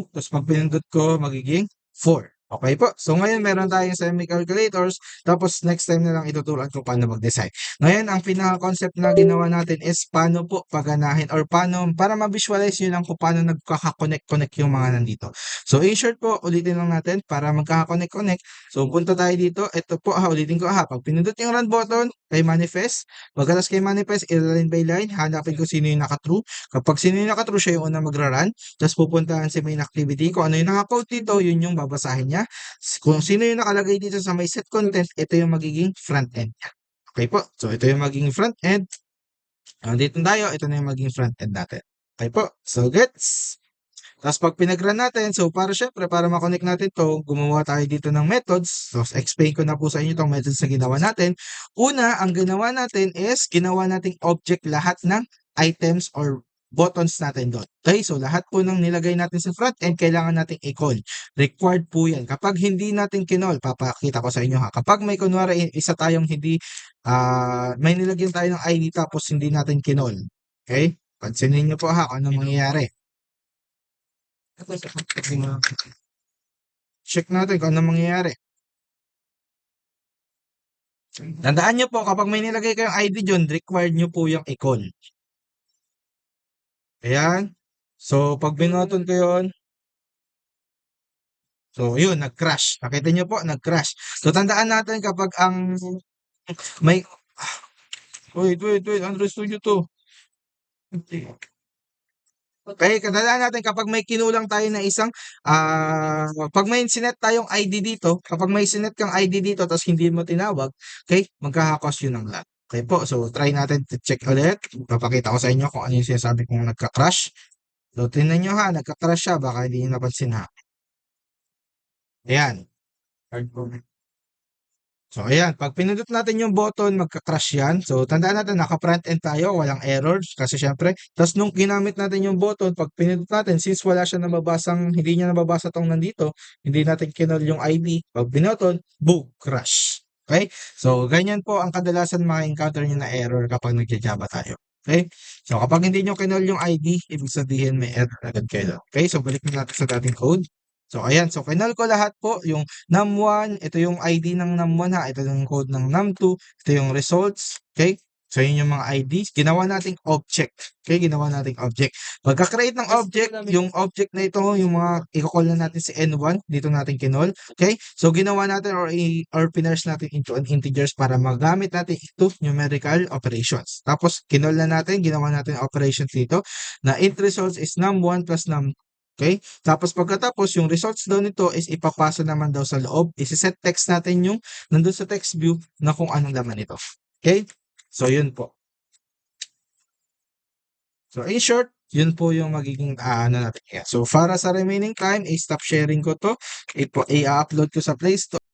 tapos pag pinindot ko, magiging 4. Okay po. So ngayon meron tayong semi-calculators. Tapos next time na lang ituturuan ko paano mag-design. Ngayon ang pinaka-concept na ginawa natin is paano po paganahin or paano para ma-visualize yun lang kung paano nagkaka-connect yung mga nandito. So in short po, ulitin lang natin para magkaka-connect. So punta tayo dito. Ito po ulitin ko Pag pinindot yung run button, kay manifest. Pagkatas kay manifest, line by line, hanapin ko sino yung naka-true. Kapag sino yung naka-true, siya yung una mag-run. Tapos pupuntahan sa main activity. Kung ano yung naka-code dito, yun yung babasahin niya. Kung sino yung nakalagay dito sa may set content, ito yung magiging front end niya. Okay po. So ito yung magiging front end. Dito tayo, ito na yung magiging front end natin. Okay po. So gets. Tapos pag pinag-run natin, so syempre, para ma-connect natin to, gumawa tayo dito ng methods. So explain ko na po sa inyo itong methods na ginawa natin. Una, ang ginawa natin is, ginawa nating object lahat ng items or buttons natin doon. Okay, so lahat po ng nilagay natin sa front end, kailangan nating i-call. Required po yan. Kapag hindi natin kinol, papakita ko sa inyo ha. Kapag may kunwari, isa tayong hindi, may nilagyan tayo ng ID tapos hindi natin kinol. Okay? Pansinin nyo po ha kung ano mangyayari. Check natin kung ano mangyayari. Tandaan nyo po, kapag may nilagay kayong ID dyan, required nyo po yung i-call. Ayan. So, pag binoton ko yun, so yun, nag-crash. Nakita nyo po, nag-crash. So, tandaan natin kapag ang may... Wait, Android Studio to. Okay, tandaan natin kapag may kinulang tayo na isang, pag may sinet tayong ID dito, kapag may sinet kang ID dito, tapos hindi mo tinawag, okay, magkakakos yun ng lot. Okay po, so try natin to check ulit. Papakita ko sa inyo kung ano yung sinasabi kong nagka-crash. So, tingnan nyo ha, nagka-crash siya, baka hindi nyo napansin ha. Ayan. So, ayan, pag pinindot natin yung button, magka-crash yan. So, tandaan natin, naka-front end tayo, walang errors. Kasi syempre, tapos nung ginamit natin yung button, pag pinindot natin, since wala siya nababasang, hindi niya nababasa tong nandito, hindi natin kinol yung ID. Pag binutton, boom, crash. Okay? So, ganyan po ang kadalasan maka-encounter nyo na error kapag nagja-Java tayo. Okay? So, kapag hindi nyo kinol yung ID, ibig sabihin may error agad kayo. Okay? So, balik na natin sa dating code. So, ayan. So, kinol ko lahat po yung num1, ito yung ID ng num1 ha, ito yung code ng num2, ito yung results, okay? So, yun yung mga IDs. Ginawa nating object. Okay, ginawa nating object. Pagka-create ng object, yung object na ito, yung mga i-call na natin si N1, dito natin kinol. Okay? So, ginawa natin or pinarse natin into an integers para magamit natin ito, numerical operations. Tapos, kinol na natin, ginawa natin operations dito na int results is num1 plus num2. Okay? Tapos pagkatapos, yung results daw nito is ipapasa naman daw sa loob. Isi-set text natin yung nandun sa text view na kung anong laman nito. Okay? So, yun po. So, in short, yun po yung magiging ano natin. So, para sa remaining time, i-stop sharing ko to. I-upload ko sa Play Store.